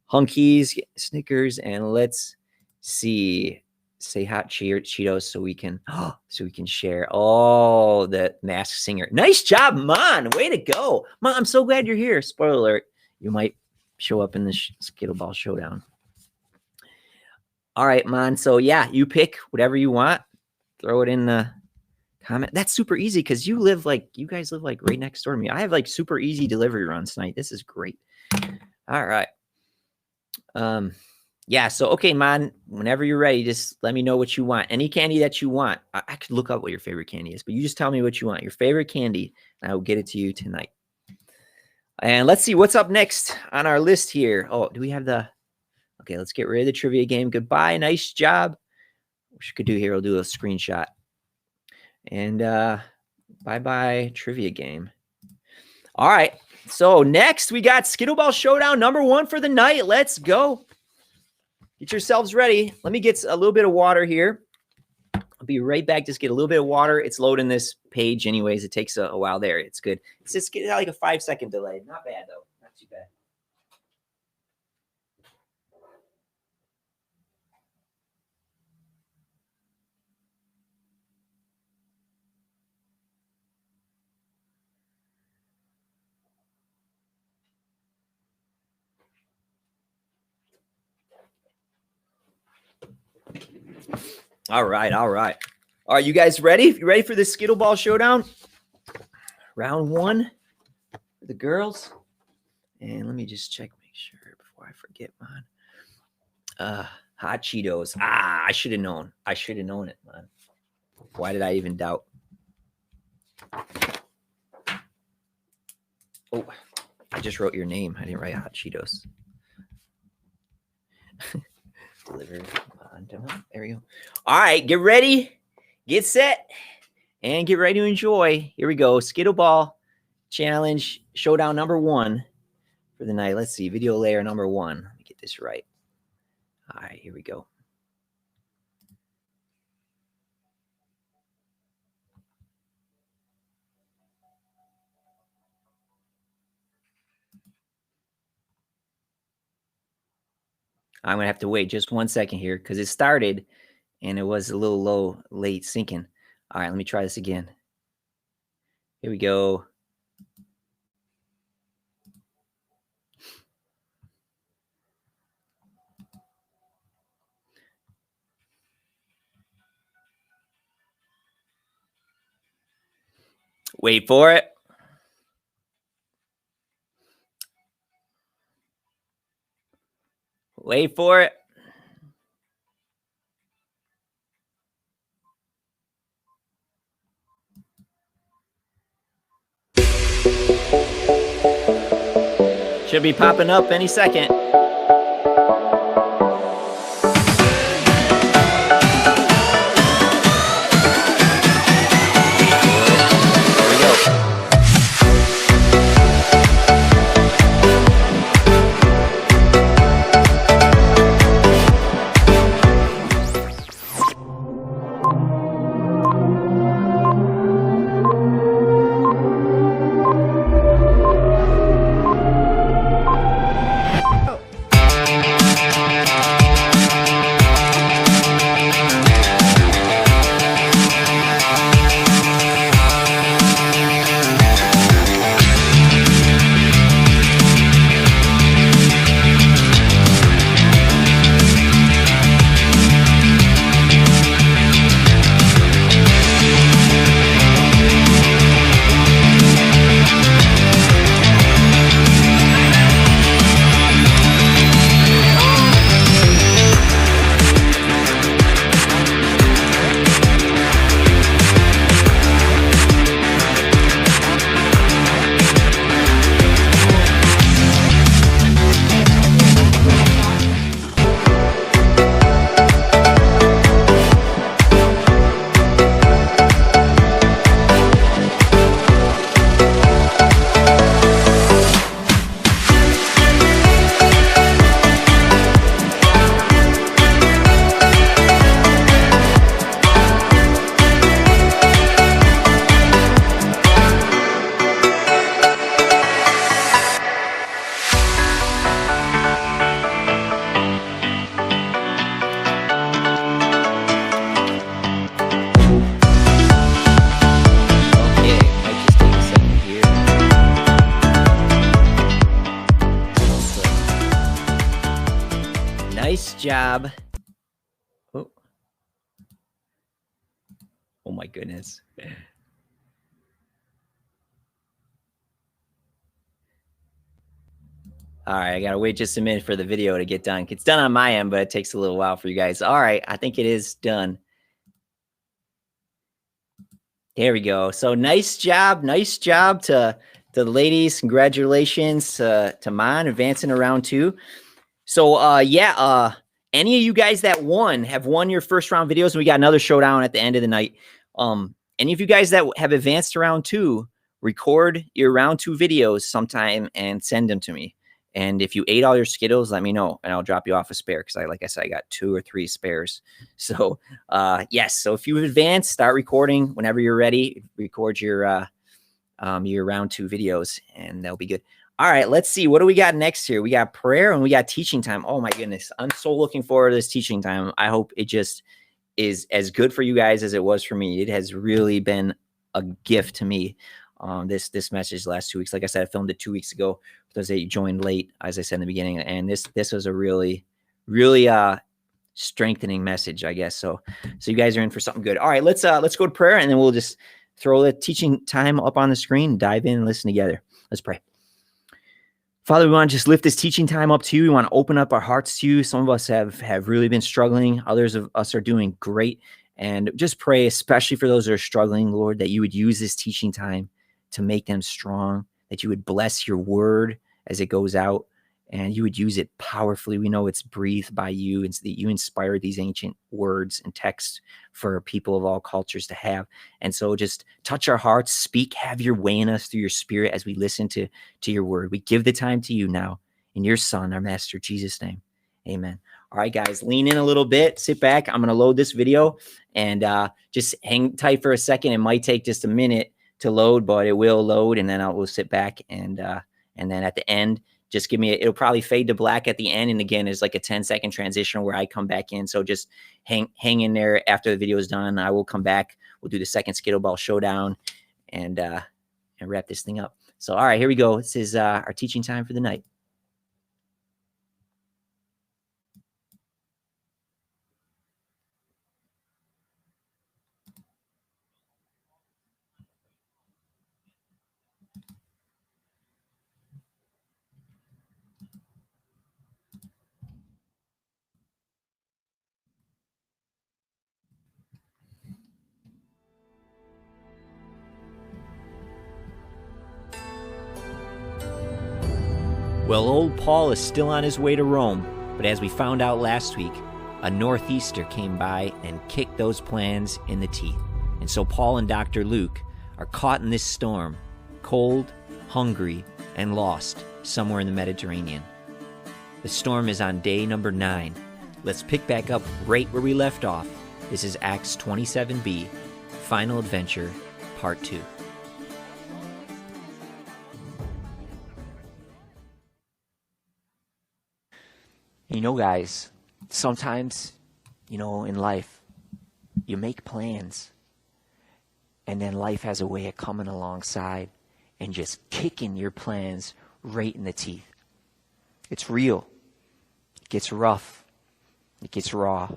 Hunkies, Snickers, and let's see. Say hot Cheetos so we can share. Oh, the Masked Singer. Nice job, Mon. Way to go. Mon, I'm so glad you're here. Spoiler alert. You might show up in the Skittleball Showdown. All right, Mon. So yeah, you pick whatever you want. Throw it in the comment. That's super easy because you guys live right next door to me. I have super easy delivery runs tonight. This is great. All right. Yeah, so okay, Mon, whenever you're ready, just let me know what you want. Any candy that you want. I could look up what your favorite candy is, but you just tell me what you want. Your favorite candy, and I will get it to you tonight. And let's see what's up next on our list here. Oh, do we have okay, let's get rid of the trivia game. Goodbye. Nice job. What we could do here, we'll do a screenshot. And bye-bye trivia game. All right, so next we got Skittleball Showdown number 1 for the night. Let's go. Get yourselves ready. Let me get a little bit of water here. I'll be right back. Just get a little bit of water. It's loading this page anyways. It takes a while there. It's good. It's just get a 5-second delay. Not bad, though. Not too bad. All right. Are you guys ready? You ready for the Skittleball Showdown? Round 1 for the girls And let me just check, make sure before I forget mine. Hot Cheetos. I should have known. I should have known it, man. Why did I even doubt? Oh, I just wrote your name. I didn't write Hot Cheetos. Deliver on time. There we go. All right, get ready, get set, and get ready to enjoy. Here we go. Skittleball Challenge Showdown number 1 for the night. Let's see. Video layer number 1. Let me get this right. All right, here we go. I'm going to have to wait just 1 second here because it started and it was a little late syncing. All right, let me try this again. Here we go. Wait for it. Wait for it. Should be popping up any second. Nice job. Oh, oh my goodness. All right, I gotta wait just a minute for the video to get done. It's done on my end, but it takes a little while for you guys. All right, I think it is done. There we go. So nice job to the ladies. Congratulations to Mon advancing to round 2. So any of you guys that have won your first round videos, and we got another showdown at the end of the night. Any of you guys that have advanced to round 2, record your round 2 videos sometime and send them to me. And if you ate all your Skittles, let me know and I'll drop you off a spare because like I said, I got 2 or 3 spares. So yes, so if you've advanced, start recording whenever you're ready. Record your round 2 videos and they'll be good. All right, let's see. What do we got next here? We got prayer and we got teaching time. Oh my goodness. I'm so looking forward to this teaching time. I hope it just is as good for you guys as it was for me. It has really been a gift to me. This message the last 2 weeks. Like I said, I filmed it 2 weeks ago for those that joined late, as I said in the beginning. And this was a really strengthening message, I guess. So you guys are in for something good. All right, let's go to prayer and then we'll just throw the teaching time up on the screen, dive in and listen together. Let's pray. Father, we want to just lift this teaching time up to you. We want to open up our hearts to you. Some of us have really been struggling. Others of us are doing great. And just pray, especially for those that are struggling, Lord, that you would use this teaching time to make them strong, that you would bless your word as it goes out, and you would use it powerfully. We know it's breathed by you, and that you inspired these ancient words and texts for people of all cultures to have. And so just touch our hearts, speak, have your way in us through your spirit as we listen to your word. We give the time to you now in your Son, our Master, Jesus' name. Amen. All right, guys, lean in a little bit, sit back. I'm going to load this video and just hang tight for a second. It might take just a minute to load, but it will load, and then we'll sit back and then at the end, just give me it'll probably fade to black at the end. And again, there's like a 10-second transition where I come back in. So just hang in there. After the video is done, I will come back. We'll do the second Skittleball Showdown and wrap this thing up. So, all right, here we go. This is our teaching time for the night. Well, old Paul is still on his way to Rome, but as we found out last week, a northeaster came by and kicked those plans in the teeth. And so Paul and Dr. Luke are caught in this storm, cold, hungry, and lost somewhere in the Mediterranean. The storm is on day number 9. Let's pick back up right where we left off. This is Acts 27b, Final Adventure, Part 2. You know, guys, sometimes, in life, you make plans, and then life has a way of coming alongside and just kicking your plans right in the teeth. It's real. It gets rough. It gets raw.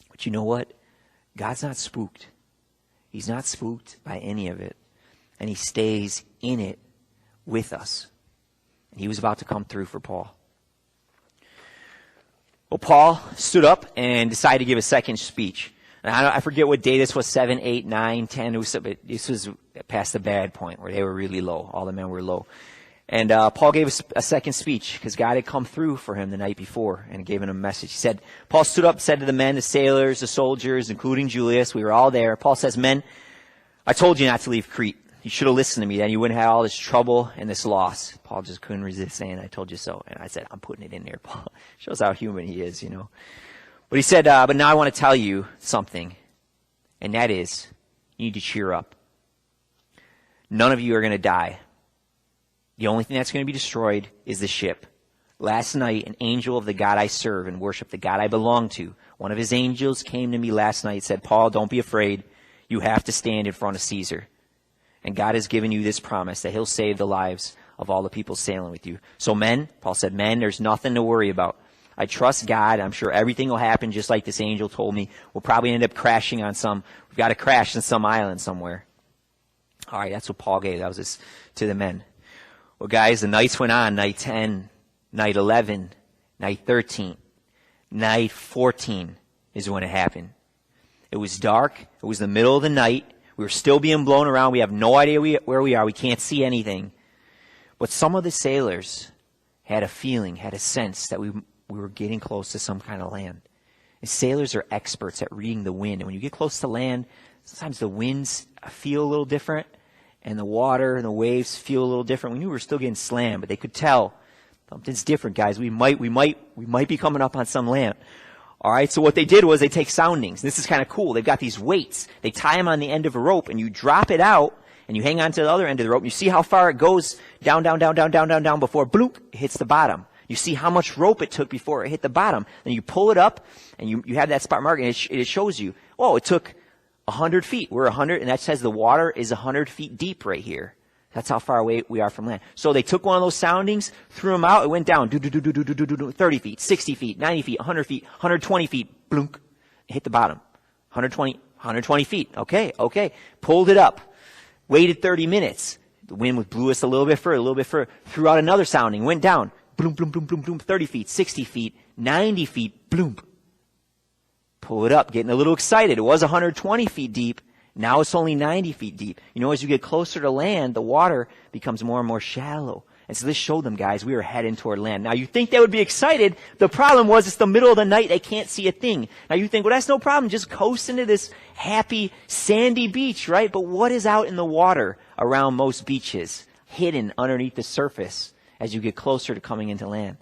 But you know what? God's not spooked. He's not spooked by any of it. And he stays in it with us. And he was about to come through for Paul. Well, Paul stood up and decided to give a second speech. And I forget what day this was, 7, 8, 9, 10. This was past the bad point where they were really low. All the men were low. And Paul gave a second speech because God had come through for him the night before and gave him a message. He said, Paul stood up and said to the men, the sailors, the soldiers, including Julius, we were all there. Paul says, men, I told you not to leave Crete. You should have listened to me. Then you wouldn't have all this trouble and this loss. Paul just couldn't resist saying, I told you so. And I said, I'm putting it in there, Paul. Shows how human he is, But he said, but now I want to tell you something. And that is, you need to cheer up. None of you are going to die. The only thing that's going to be destroyed is the ship. Last night, an angel of the God I serve and worship, the God I belong to, one of his angels came to me last night and said, Paul, don't be afraid. You have to stand in front of Caesar. And God has given you this promise that he'll save the lives of all the people sailing with you. So men, Paul said, men, there's nothing to worry about. I trust God. I'm sure everything will happen just like this angel told me. We'll probably end up crashing on we've got to crash on some island somewhere. All right, that's what Paul gave. That was to the men. Well, guys, the nights went on. Night 10, night 11, night 13, night 14 is when it happened. It was dark. It was the middle of the night. We were still being blown around. We have no idea where we are. We can't see anything. But some of the sailors had a feeling, had a sense that we were getting close to some kind of land. And sailors are experts at reading the wind. And when you get close to land, sometimes the winds feel a little different. And the water and the waves feel a little different. We knew we were still getting slammed, but they could tell something's different, guys. We might be coming up on some land. All right, so what they did was they take soundings. This is kind of cool. They've got these weights. They tie them on the end of a rope, and you drop it out, and you hang on to the other end of the rope. And you see how far it goes down before bloop, it hits the bottom. You see how much rope it took before it hit the bottom. Then you pull it up, and you have that spot mark, and it shows you, oh, it took 100 feet. We're 100, and that says the water is 100 feet deep right here. That's how far away we are from land. So they took one of those soundings, threw them out, it went down, 30 feet, 60 feet, 90 feet, 100 feet, 120 feet, blunk, hit the bottom. 120 feet. Okay. Pulled it up. Waited 30 minutes. The wind blew us a little bit further, threw out another sounding, went down, bloom, bloom, bloom, bloom, bloom, 30 feet, 60 feet, 90 feet, bloom. Pull it up, getting a little excited. It was 120 feet deep. Now it's only 90 feet deep. You know, as you get closer to land, the water becomes more and more shallow. And so this showed them, guys, we were heading toward land. Now, you think they would be excited. The problem was it's the middle of the night. They can't see a thing. Now, you think, well, that's no problem. Just coast into this happy, sandy beach, right? But what is out in the water around most beaches, hidden underneath the surface as you get closer to coming into land?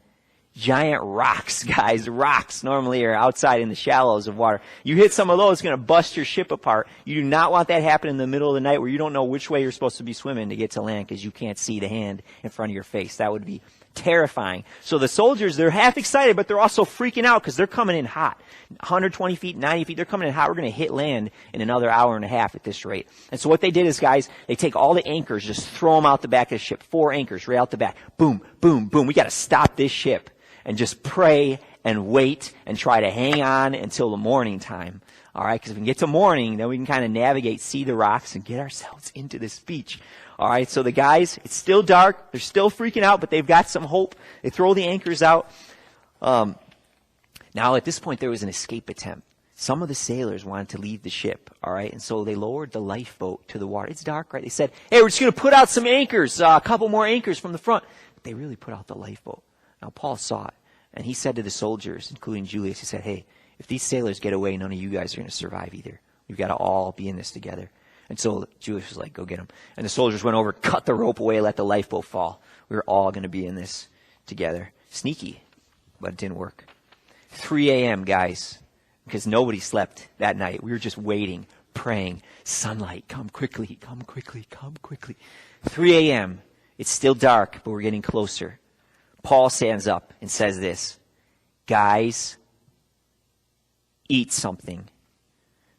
Giant rocks, guys. Rocks normally are outside in the shallows of water. You hit some of those, it's going to bust your ship apart. You do not want that happening in the middle of the night where you don't know which way you're supposed to be swimming to get to land because you can't see the hand in front of your face. That would be terrifying. So the soldiers, they're half excited, but they're also freaking out because they're coming in hot. 120 feet, 90 feet, they're coming in hot. We're going to hit land in another hour and a half at this rate. And so what they did is, guys, they take all the anchors, just throw them out the back of the ship. 4 anchors right out the back. Boom, boom, boom. We got to stop this ship. And just pray and wait and try to hang on until the morning time. All right, because if we can get to morning, then we can kind of navigate, see the rocks, and get ourselves into this beach. All right, so the guys, it's still dark. They're still freaking out, but they've got some hope. They throw the anchors out. Now, at this point, there was an escape attempt. Some of the sailors wanted to leave the ship, all right, and so they lowered the lifeboat to the water. It's dark, right? They said, hey, we're just going to put out some anchors, a couple more anchors from the front. But they really put out the lifeboat. Now, Paul saw it, and he said to the soldiers, including Julius, he said, hey, if these sailors get away, none of you guys are going to survive either. We've got to all be in this together. And so Julius was like, go get them. And the soldiers went over, cut the rope away, let the lifeboat fall. We were all going to be in this together. Sneaky, but it didn't work. 3 a.m., guys, because nobody slept that night. We were just waiting, praying. Sunlight, come quickly, come quickly, come quickly. 3 a.m., it's still dark, but we're getting closer. Paul stands up and says this, guys, eat something.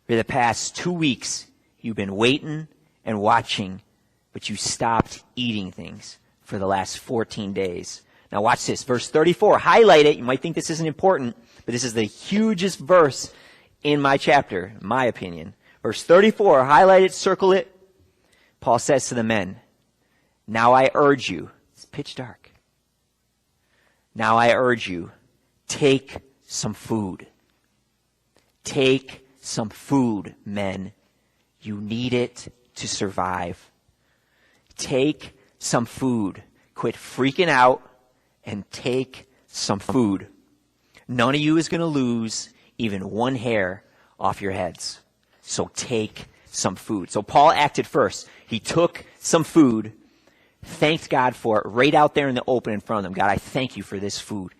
For the past 2 weeks, you've been waiting and watching, but you stopped eating things for the last 14 days. Now watch this, verse 34, highlight it. You might think this isn't important, but this is the hugest verse in my chapter, in my opinion. Verse 34, highlight it, circle it. Paul says to the men, now I urge you, it's pitch dark. Now I urge you, take some food. Take some food, men. You need it to survive. Take some food. Quit freaking out and take some food. None of you is going to lose even one hair off your heads. So take some food. So Paul acted first. He took some food, thanked God for it right out there in the open in front of them. God, I thank you for this food.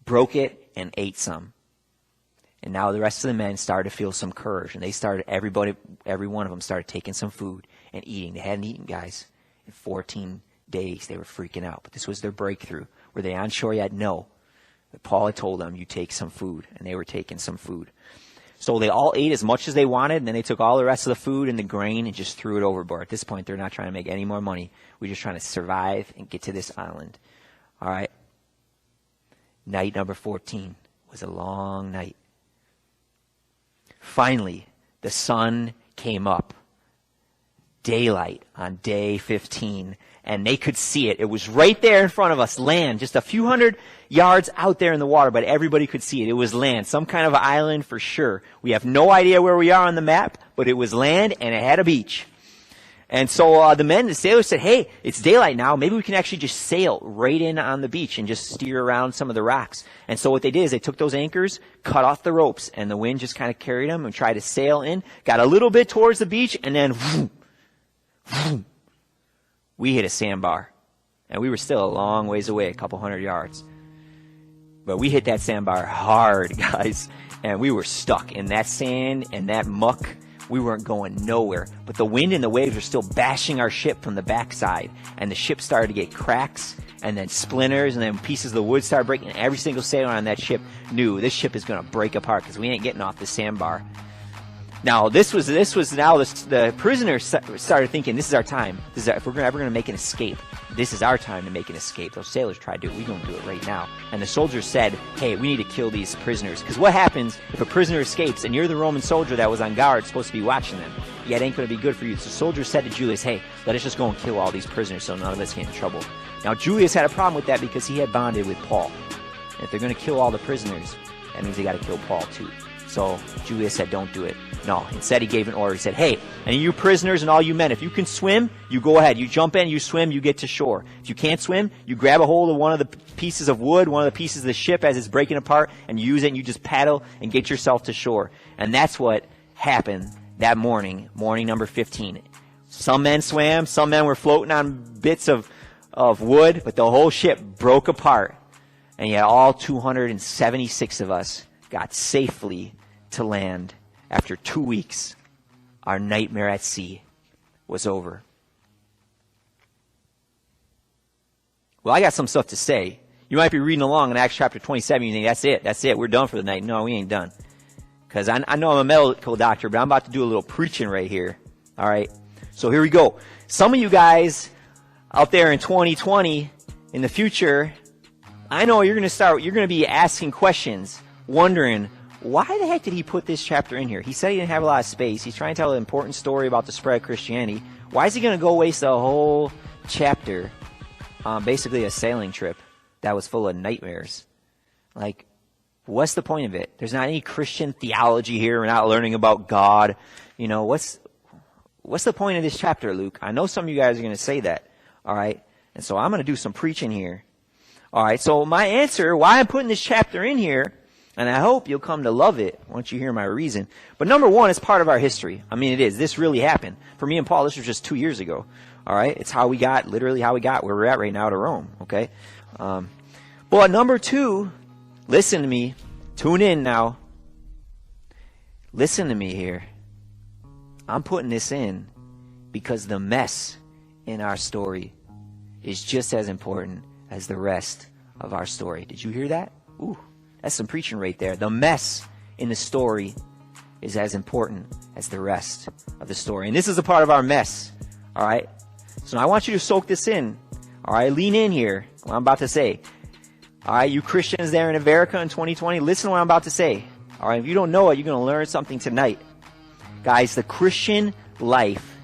Broke it and ate some. And now the rest of the men started to feel some courage. And they started, every one of them started taking some food and eating. They hadn't eaten, guys. In 14 days, they were freaking out. But this was their breakthrough. Were they on shore yet? No. But Paul had told them, you take some food. And they were taking some food. So they all ate as much as they wanted, and then they took all the rest of the food and the grain and just threw it overboard. At this point, they're not trying to make any more money. We're just trying to survive and get to this island. All right? Night number 14 was a long night. Finally, the sun came up. Daylight on day 15. And they could see it. It was right there in front of us, land, just a few hundred yards out there in the water, but everybody could see it. It was land, some kind of island for sure. We have no idea where we are on the map, but it was land and it had a beach. And so the sailors said, hey, it's daylight now. Maybe we can actually just sail right in on the beach and just steer around some of the rocks. And so what they did is they took those anchors, cut off the ropes, and the wind just kind of carried them and tried to sail in, got a little bit towards the beach, and then whoom, whoom, we hit a sandbar. And we were still a long ways away, a couple hundred yards. But we hit that sandbar hard, guys. And we were stuck in that sand and that muck. We weren't going nowhere. But the wind and the waves were still bashing our ship from the backside. And the ship started to get cracks and then splinters and then pieces of the wood started breaking. And every single sailor on that ship knew this ship is going to break apart because we ain't getting off the sandbar. Now, this was now the prisoners started thinking, this is our time. If we're ever going to make an escape, this is our time to make an escape. Those sailors tried to do it. We're going to do it right now. And the soldiers said, hey, we need to kill these prisoners. Because what happens if a prisoner escapes and you're the Roman soldier that was on guard supposed to be watching them? Yeah, it ain't going to be good for you. So soldiers said to Julius, hey, let us just go and kill all these prisoners so none of us get in trouble. Now, Julius had a problem with that because he had bonded with Paul. And if they're going to kill all the prisoners, that means they got to kill Paul too. So Julius said, don't do it. No, instead he gave an order. He said, hey, and you prisoners and all you men, if you can swim, you go ahead. You jump in, you swim, you get to shore. If you can't swim, you grab a hold of one of the pieces of wood, one of the pieces of the ship as it's breaking apart, and you use it and you just paddle and get yourself to shore. And that's what happened that morning number 15. Some men swam, some men were floating on bits of wood, but the whole ship broke apart. And yet all 276 of us got safely to land. After 2 weeks, our nightmare at sea was over. Well, I got some stuff to say. You might be reading along in Acts chapter 27, you think, that's it, we're done for the night. No, we ain't done. Because I know I'm a medical doctor, but I'm about to do a little preaching right here. All right? So here we go. Some of you guys out there in 2020, in the future, I know you're going to be asking questions, wondering, why the heck did he put this chapter in here? He said he didn't have a lot of space. He's trying to tell an important story about the spread of Christianity. Why is he going to go waste a whole chapter on basically a sailing trip that was full of nightmares? Like, what's the point of it? There's not any Christian theology here. We're not learning about God. You know, what's the point of this chapter, Luke? I know some of you guys are going to say that. All right? And so I'm going to do some preaching here. All right, so my answer, why I'm putting this chapter in here, and I hope you'll come to love it once you hear my reason. But number one, it's part of our history. I mean, it is. This really happened. For me and Paul, this was just 2 years ago. All right, it's literally how we got where we're at right now to Rome. Okay. But number two, listen to me. Tune in now. Listen to me here. I'm putting this in because the mess in our story is just as important as the rest of our story. Did you hear that? Ooh, that's some preaching right there. The mess in the story is as important as the rest of the story. And this is a part of our mess. All right? So now I want you to soak this in. All right? Lean in here, what I'm about to say. All right? You Christians there in America in 2020, listen to what I'm about to say. All right? If you don't know it, you're going to learn something tonight. Guys, the Christian life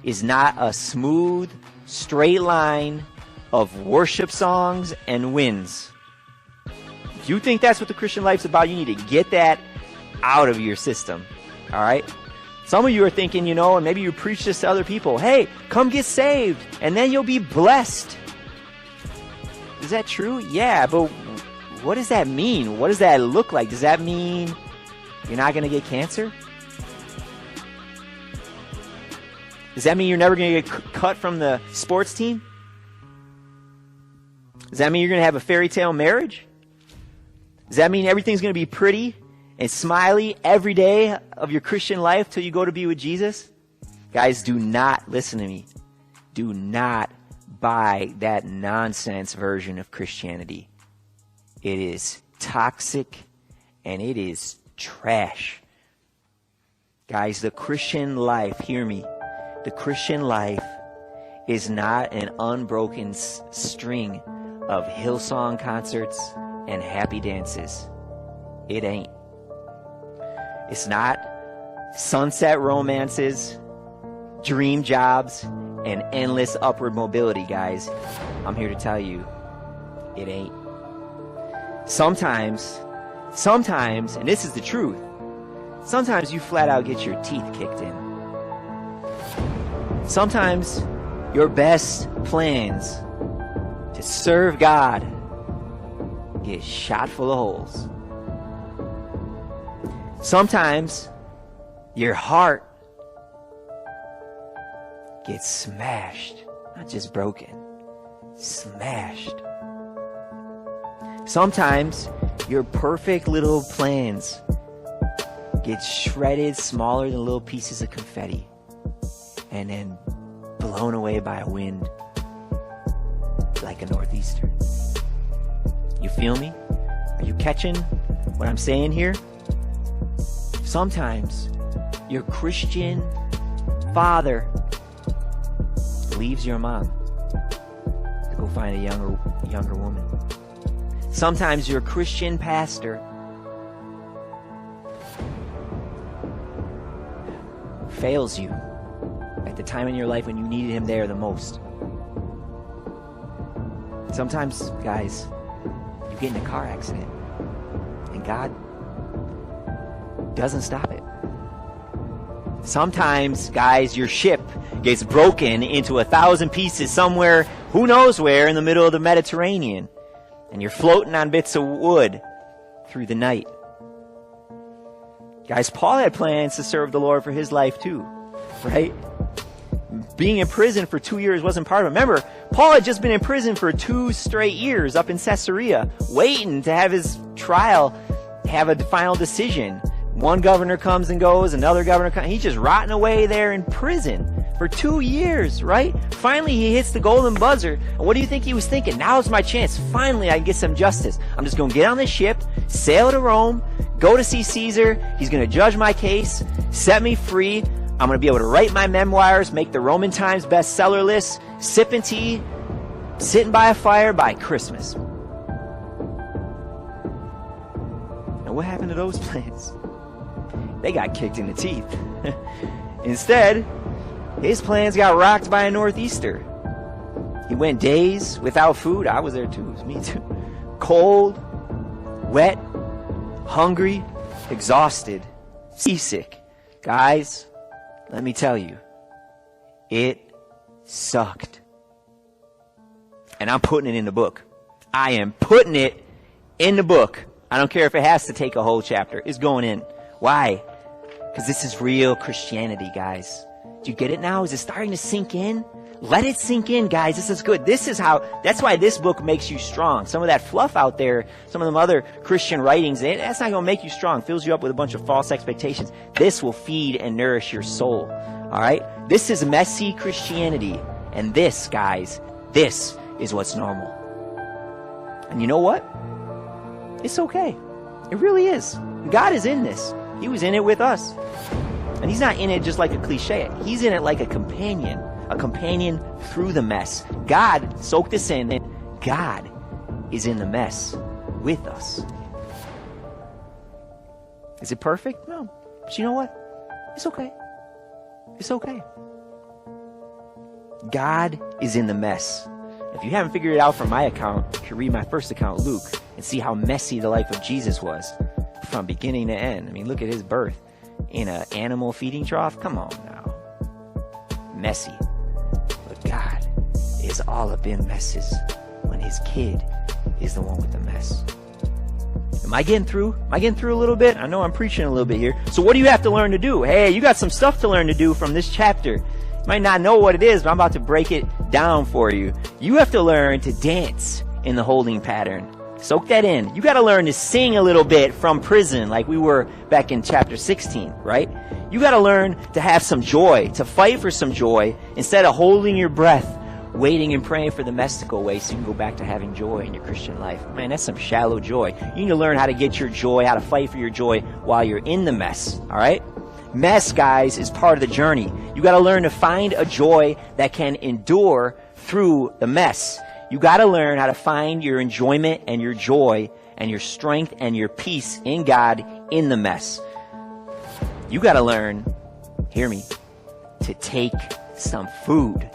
is not a smooth, straight line of worship songs and wins. If you think that's what the Christian life's about, you need to get that out of your system. All right? Some of you are thinking, and maybe you preach this to other people, hey, come get saved, and then you'll be blessed. Is that true? Yeah, but what does that mean? What does that look like? Does that mean you're not going to get cancer? Does that mean you're never going to get cut from the sports team? Does that mean you're going to have a fairy tale marriage? Does that mean everything's going to be pretty and smiley every day of your Christian life till you go to be with Jesus? Guys, do not listen to me. Do not buy that nonsense version of Christianity. It is toxic and it is trash. Guys, the Christian life, hear me, the Christian life is not an unbroken string of Hillsong concerts and happy dances. It ain't. It's not sunset romances, dream jobs, and endless upward mobility, guys. I'm here to tell you, it ain't. Sometimes, and this is the truth, sometimes you flat out get your teeth kicked in. Sometimes your best plans to serve God get shot full of holes. Sometimes your heart gets smashed, not just broken, smashed. Sometimes your perfect little plans get shredded smaller than little pieces of confetti and then blown away by a wind like a northeaster. You feel me? Are you catching what I'm saying here? Sometimes your Christian father leaves your mom to go find a younger woman. Sometimes your Christian pastor fails you at the time in your life when you needed him there the most. Sometimes, guys, you get in a car accident and God doesn't stop it. Sometimes, guys, your ship gets broken into 1,000 pieces somewhere, who knows where, in the middle of the Mediterranean, and you're floating on bits of wood through the night. Guys, Paul had plans to serve the Lord for his life too, right? Being in prison for 2 years wasn't part of it. Remember, Paul had just been in prison for 2 straight years up in Caesarea, waiting to have his trial, have a final decision. One governor comes and goes, another governor comes. He's just rotting away there in prison for 2 years, right? Finally, he hits the golden buzzer. And what do you think he was thinking? Now's my chance. Finally, I can get some justice. I'm just going to get on this ship, sail to Rome, go to see Caesar. He's going to judge my case, set me free. I'm going to be able to write my memoirs, make the Roman Times bestseller list, sipping tea, sitting by a fire by Christmas. Now, what happened to those plans? They got kicked in the teeth. Instead, his plans got rocked by a northeaster. He went days without food. I was there too. It was me too. Cold, wet, hungry, exhausted, seasick. Guys, let me tell you, it sucked. And I'm putting it in the book. I am putting it in the book. I don't care if it has to take a whole chapter. It's going in. Why? Because this is real Christianity, guys. Do you get it now? Is it starting to sink in? Let it sink in, guys. This is good. That's why this book makes you strong. Some of that fluff out there, some of them other Christian writings, that's not going to make you strong. Fills you up with a bunch of false expectations. This will feed and nourish your soul. All right? This is messy Christianity. And this, guys, this is what's normal. And you know what? It's okay. It really is. God is in this. He was in it with us. And he's not in it just like a cliche. He's in it like a companion through the mess. God soaked us in, and God is in the mess with us. Is it perfect? No. But you know what? It's okay. It's okay. God is in the mess. If you haven't figured it out from my account, you can read my first account, Luke, and see how messy the life of Jesus was from beginning to end. I mean, look at his birth in an animal feeding trough. Come on now. Messy. But God is all up in messes when his kid is the one with the mess. Am I getting through? Am I getting through a little bit? I know I'm preaching a little bit here. So what do you have to learn to do? Hey, you got some stuff to learn to do from this chapter. You might not know what it is, but I'm about to break it down for you. You have to learn to dance in the holding pattern. Soak that in. You got to learn to sing a little bit from prison like we were back in chapter 16, right? You got to learn to have some joy, to fight for some joy instead of holding your breath, waiting and praying for the mess to go away so you can go back to having joy in your Christian life. Man, that's some shallow joy. You need to learn how to get your joy, how to fight for your joy while you're in the mess, all right? Mess, guys, is part of the journey. You got to learn to find a joy that can endure through the mess. You got to learn how to find your enjoyment and your joy and your strength and your peace in God in the mess. You got to learn, hear me, to take some food.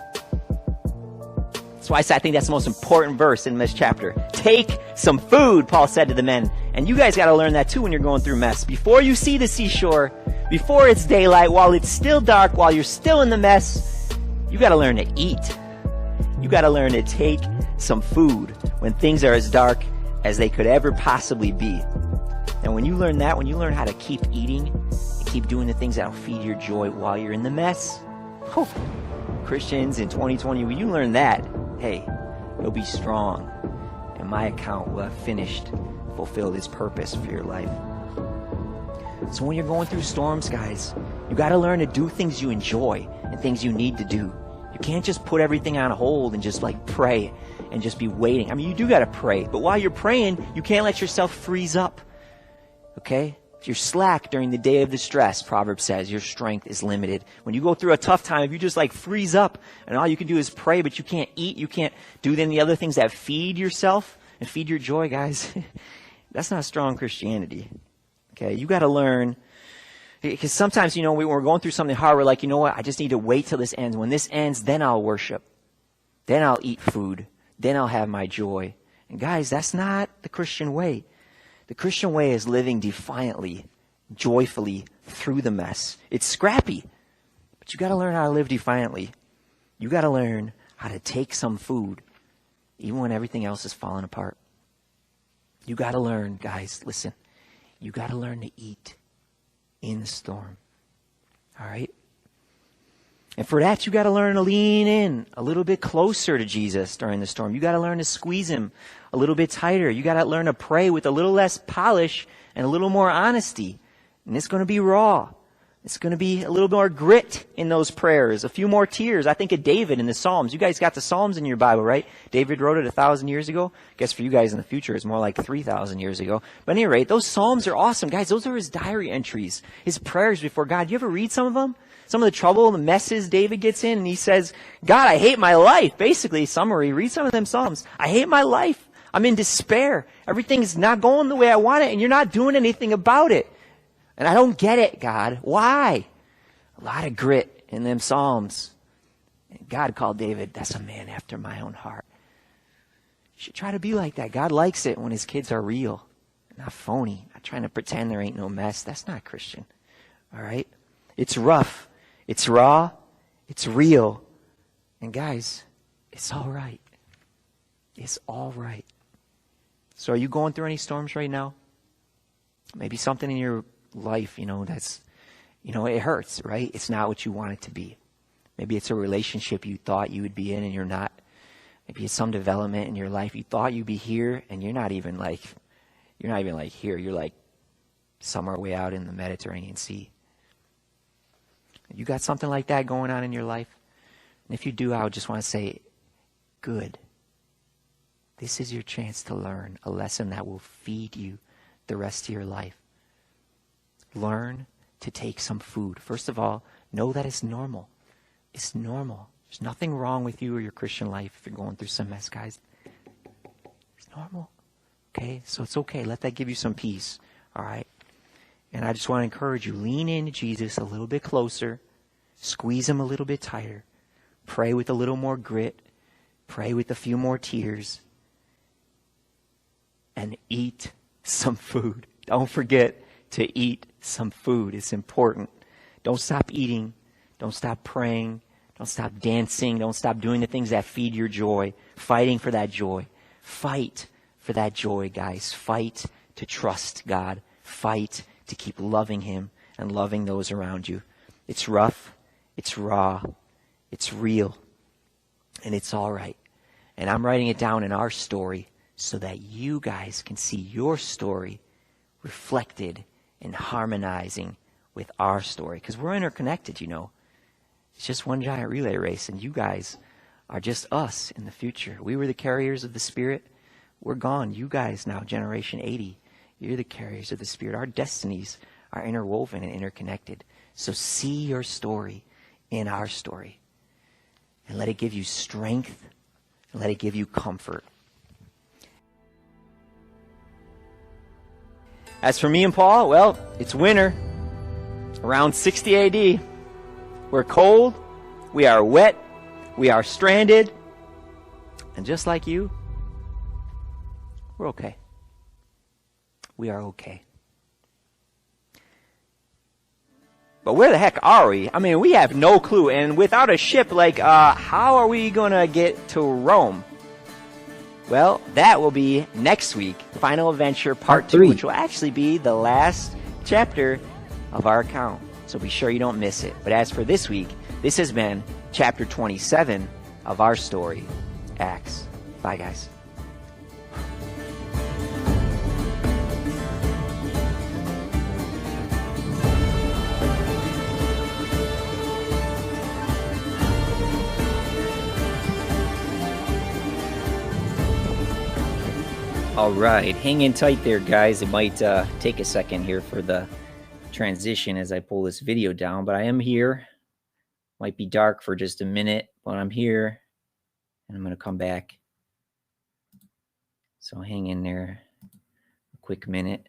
That's why I think that's the most important verse in this chapter. Take some food, Paul said to the men. And you guys got to learn that too when you're going through mess. Before you see the seashore, before it's daylight, while it's still dark, while you're still in the mess, you got to learn to eat. You got to learn to take some food when things are as dark as they could ever possibly be. And when you learn that, when you learn how to keep eating and keep doing the things that'll feed your joy while you're in the mess, Christians in 2020, when you learn that, hey, you'll be strong. And my account will have finished, fulfilled its purpose for your life. So when you're going through storms, guys, you got to learn to do things you enjoy and things you need to do. You can't just put everything on hold and just like pray and just be waiting. I mean, you do got to pray, but while you're praying, you can't let yourself freeze up. Okay? If you're slack during the day of distress, Proverbs says, your strength is limited. When you go through a tough time, if you just like freeze up and all you can do is pray, but you can't eat, you can't do any other things that feed yourself and feed your joy, guys, that's not strong Christianity. Okay, you got to learn. Because sometimes, when we're going through something hard, we're like, you know what? I just need to wait till this ends. When this ends, then I'll worship. Then I'll eat food. Then I'll have my joy. And guys, that's not the Christian way. The Christian way is living defiantly, joyfully through the mess. It's scrappy, but you got to learn how to live defiantly. You got to learn how to take some food, even when everything else is falling apart. You got to learn, guys, listen, you got to learn to eat in the storm. All right? And for that, you got to learn to lean in a little bit closer to Jesus during the storm. You got to learn to squeeze him a little bit tighter. You got to learn to pray with a little less polish and a little more honesty. And it's going to be raw. It's going to be a little more grit in those prayers, a few more tears. I think of David in the Psalms. You guys got the Psalms in your Bible, right? David wrote it 1,000 years ago. I guess for you guys in the future, it's more like 3,000 years ago. But at any rate, those Psalms are awesome. Guys, those are his diary entries, his prayers before God. You ever read some of them? Some of the trouble and the messes David gets in, and he says, God, I hate my life. Basically, summary, read some of them Psalms. I hate my life. I'm in despair. Everything's not going the way I want it, and you're not doing anything about it. And I don't get it, God. Why? A lot of grit in them Psalms. And God called David, that's a man after my own heart. You should try to be like that. God likes it when his kids are real, not phony, not trying to pretend there ain't no mess. That's not Christian. All right? It's rough. It's raw. It's real. And guys, it's all right. It's all right. So are you going through any storms right now? Maybe something in your life, that's, it hurts, right? It's not what you want it to be. Maybe it's a relationship you thought you would be in and you're not. Maybe it's some development in your life. You thought you'd be here and you're not even like here. You're like somewhere way out in the Mediterranean Sea. You got something like that going on in your life? And if you do, I would just want to say, good. This is your chance to learn a lesson that will feed you the rest of your life. Learn to take some food. First of all, know that it's normal. It's normal. There's nothing wrong with you or your Christian life if you're going through some mess, guys. It's normal. Okay? So it's okay. Let that give you some peace. All right? And I just want to encourage you, lean into Jesus a little bit closer. Squeeze him a little bit tighter. Pray with a little more grit. Pray with a few more tears. And eat some food. Don't forget to eat some food. It's important. Don't stop eating. Don't stop praying. Don't stop dancing. Don't stop doing the things that feed your joy. Fighting for that joy. Fight for that joy, guys. Fight to trust God. Fight to keep loving him and loving those around you. It's rough. It's raw. It's real. And it's all right. And I'm writing it down in our story so that you guys can see your story reflected and harmonizing with our story. Because we're interconnected, It's just one giant relay race, and you guys are just us in the future. We were the carriers of the Spirit. We're gone. You guys now, Generation 80, you're the carriers of the Spirit. Our destinies are interwoven and interconnected. So see your story in our story. And let it give you strength. And let it give you comfort. As for me and Paul, well, it's winter. Around 60 AD. We're cold. We are wet. We are stranded. And just like you, we're okay. We are okay. But where the heck are we? I mean, we have no clue. And without a ship, how are we going to get to Rome? Well, that will be next week. Final Adventure Part 2, which will actually be the last chapter of our account. So be sure you don't miss it. But as for this week, this has been Chapter 27 of our story, Acts. Bye, guys. All right, hang in tight there, guys. It might take a second here for the transition as I pull this video down, but I am here. Might be dark for just a minute, but I'm here, and I'm going to come back. So hang in there a quick minute.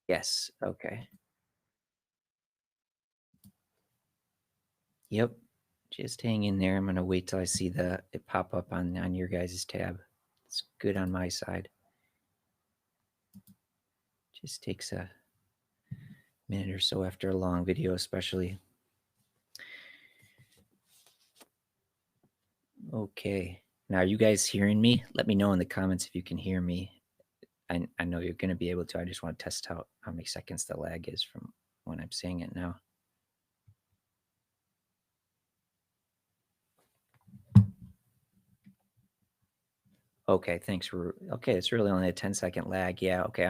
Yes, okay. Yep, just hang in there. I'm going to wait till I see it pop up on your guys' tab. It's good on my side. Just takes a minute or so after a long video, especially. Okay. Now, are you guys hearing me? Let me know in the comments if you can hear me. I know you're going to be able to. I just want to test out how many seconds the lag is from when I'm saying it now. Okay, thanks. Okay, it's really only a 10-second lag. Yeah, okay.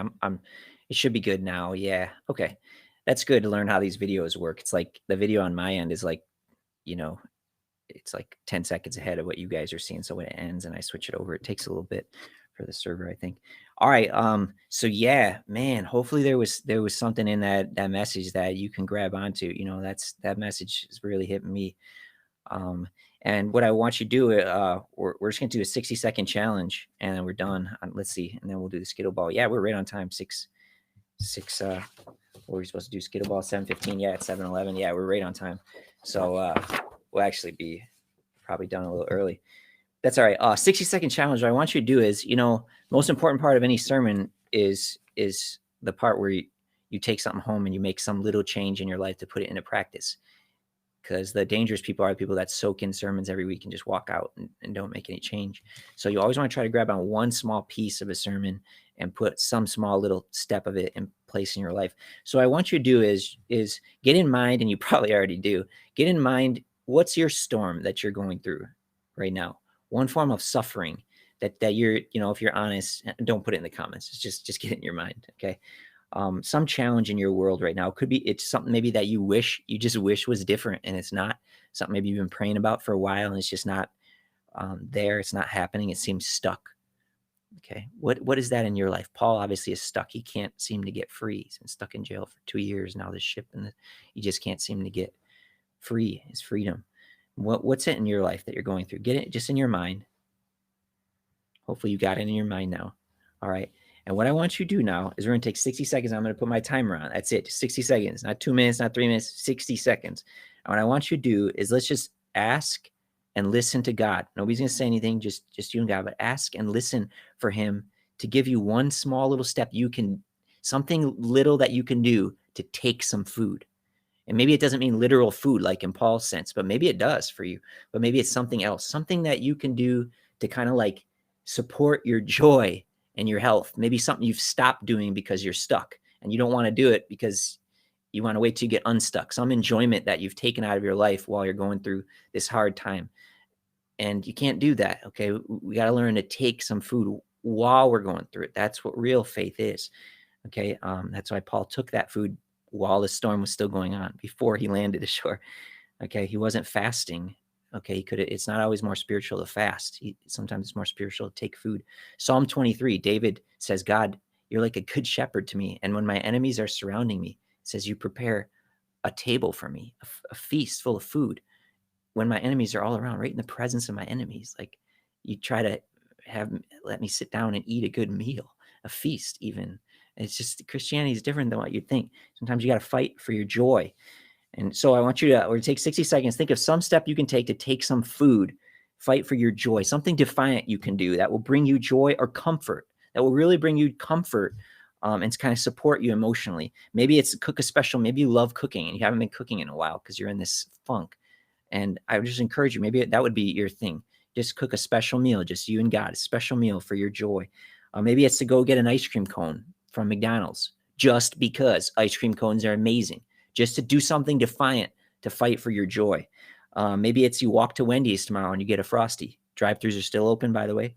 It should be good now. Yeah. Okay. That's good to learn how these videos work. It's like the video on my end is like, you know, it's like 10 seconds ahead of what you guys are seeing. So when it ends and I switch it over, it takes a little bit for the server, I think. All right. So yeah, man, hopefully there was something in that message that you can grab onto. You know, that message is really hitting me. And what I want you to do, we're just gonna do a 60-second challenge and then we're done. Let's see, and then we'll do the Skittleball. Yeah, we're right on time. What were we supposed to do? Skittleball 7:15. Yeah, it's 7:11. Yeah, we're right on time. So we'll actually be probably done a little early. That's all right. 60-second challenge. What I want you to do is, you know, most important part of any sermon is the part where you take something home and you make some little change in your life to put it into practice. Because the dangerous people are the people that soak in sermons every week and just walk out and don't make any change. So you always want to try to grab on one small piece of a sermon and put some small little step of it in place in your life. So what I want you to do is get in mind, and you probably already do, get in mind, what's your storm that you're going through right now? One form of suffering that you're, you know, if you're honest, don't put it in the comments. It's just get it in your mind, okay? Some challenge in your world right now. It could be it's something maybe that you just wish was different, and it's not. Something maybe you've been praying about for a while, and it's just not there. It's not happening. It seems stuck. Okay, what is that in your life? Paul obviously is stuck. He can't seem to get free. He's been stuck in jail for 2 years now. This ship, and he just can't seem to get free. His freedom. What's it in your life that you're going through? Get it just in your mind. Hopefully you got it in your mind now. All right. And what I want you to do now is we're going to take 60 seconds. I'm going to put my timer on. That's it. 60 seconds, not 2 minutes, not 3 minutes, 60 seconds. And what I want you to do is let's just ask and listen to God. Nobody's going to say anything, just you and God, but ask and listen for him to give you one small little step something little that you can do to take some food. And maybe it doesn't mean literal food like in Paul's sense, but maybe it does for you. But maybe it's something else, something that you can do to kind of like support your joy and your health. Maybe something you've stopped doing because you're stuck and you don't want to do it because you want to wait till you get unstuck. Some enjoyment that you've taken out of your life while you're going through this hard time. And you can't do that, okay? We got to learn to take some food while we're going through it. That's what real faith is, okay? That's why Paul took that food while the storm was still going on, before he landed ashore. Okay, he wasn't fasting. Okay, it's not always more spiritual to fast. Sometimes it's more spiritual to take food. Psalm 23, David says, God, you're like a good shepherd to me. And when my enemies are surrounding me, it says you prepare a table for me, a feast full of food. When my enemies are all around, right in the presence of my enemies, like you try to let me sit down and eat a good meal, a feast even. It's just Christianity is different than what you'd think. Sometimes you got to fight for your joy. And so I want you to take 60 seconds. Think of some step you can take to take some food, fight for your joy, something defiant you can do that will bring you joy or comfort, that will really bring you comfort and kind of support you emotionally. Maybe it's cook a special, maybe you love cooking and you haven't been cooking in a while because you're in this funk. And I would just encourage you, maybe that would be your thing. Just cook a special meal, just you and God, a special meal for your joy. Maybe it's to go get an ice cream cone from McDonald's just because ice cream cones are amazing, just to do something defiant to fight for your joy. Maybe it's you walk to Wendy's tomorrow and you get a Frosty. Drive-thrus are still open, by the way.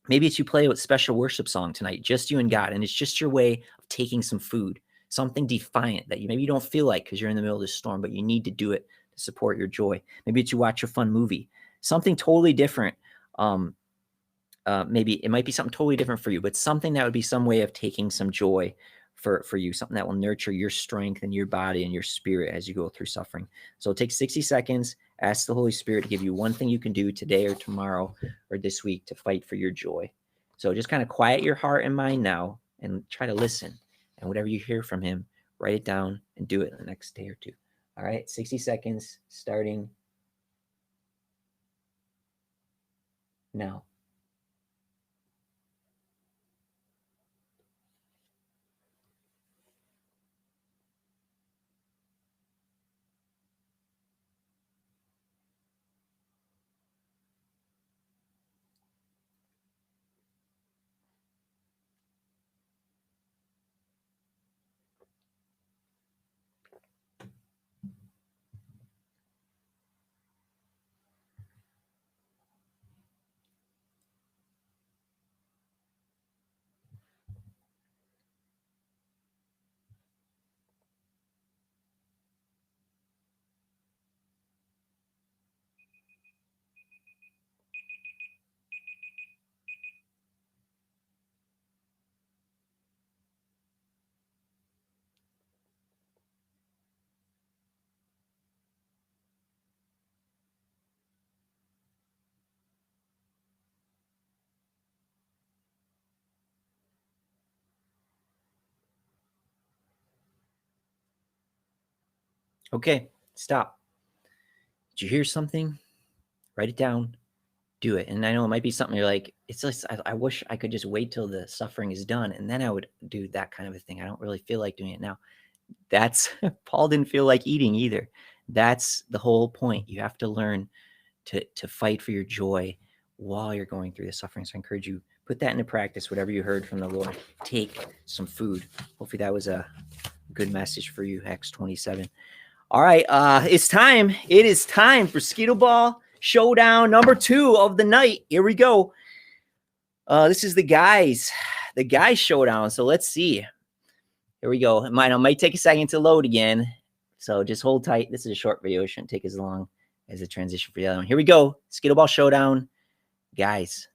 Maybe it's you play a special worship song tonight, just you and God, and it's just your way of taking some food, something defiant that maybe you don't feel like because you're in the middle of this storm, but you need to do it to support your joy. Maybe it's you watch a fun movie, something totally different. Maybe it might be something totally different for you, but something that would be some way of taking some joy for you, something that will nurture your strength and your body and your spirit as you go through suffering. So take 60 seconds, ask the Holy Spirit to give you one thing you can do today or tomorrow or this week to fight for your joy. So just kind of quiet your heart and mind now and try to listen. And whatever you hear from him, write it down and do it in the next day or two. All right, 60 seconds starting now. Okay, stop. Did you hear something? Write it down. Do it. And I know it might be something you're like, it's just, I wish I could just wait till the suffering is done and then I would do that kind of a thing. I don't really feel like doing it now. That's Paul didn't feel like eating either. That's the whole point. You have to learn to fight for your joy while you're going through the suffering. So I encourage you, put that into practice, whatever you heard from the Lord. Take some food. Hopefully that was a good message for you, Acts 27. All right, it's time. It is time for Skittleball Showdown number 2 of the night. Here we go. This is the guys showdown. So let's see. Here we go. It might take a second to load again. So just hold tight. This is a short video. It shouldn't take as long as the transition for the other one. Here we go. Skittleball Showdown, guys.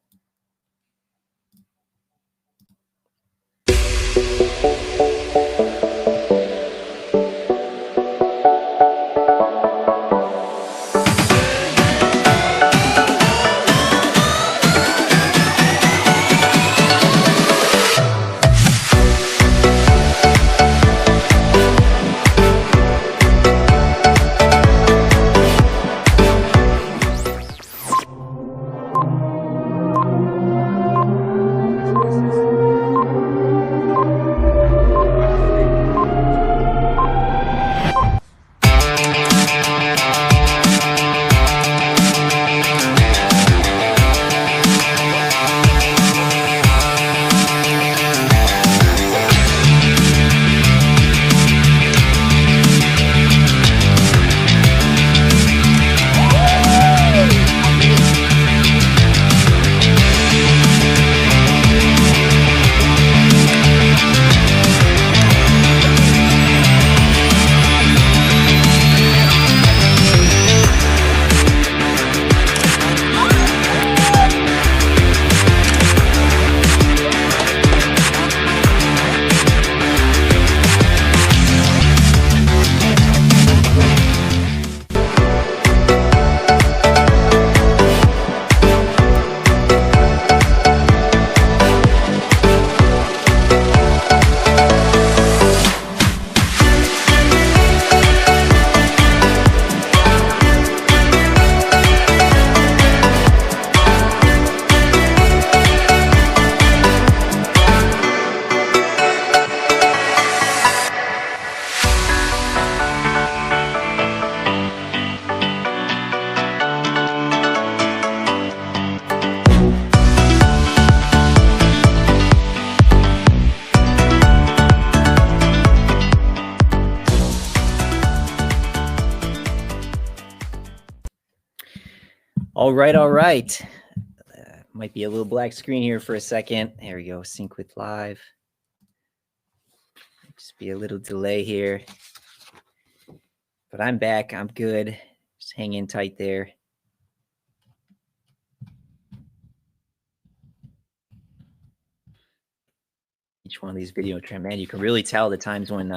All right. Might be a little black screen here for a second. There we go. Sync with live. Just be a little delay here. But I'm back. I'm good. Just hang in tight there. Each one of these video trim, man, you can really tell the times when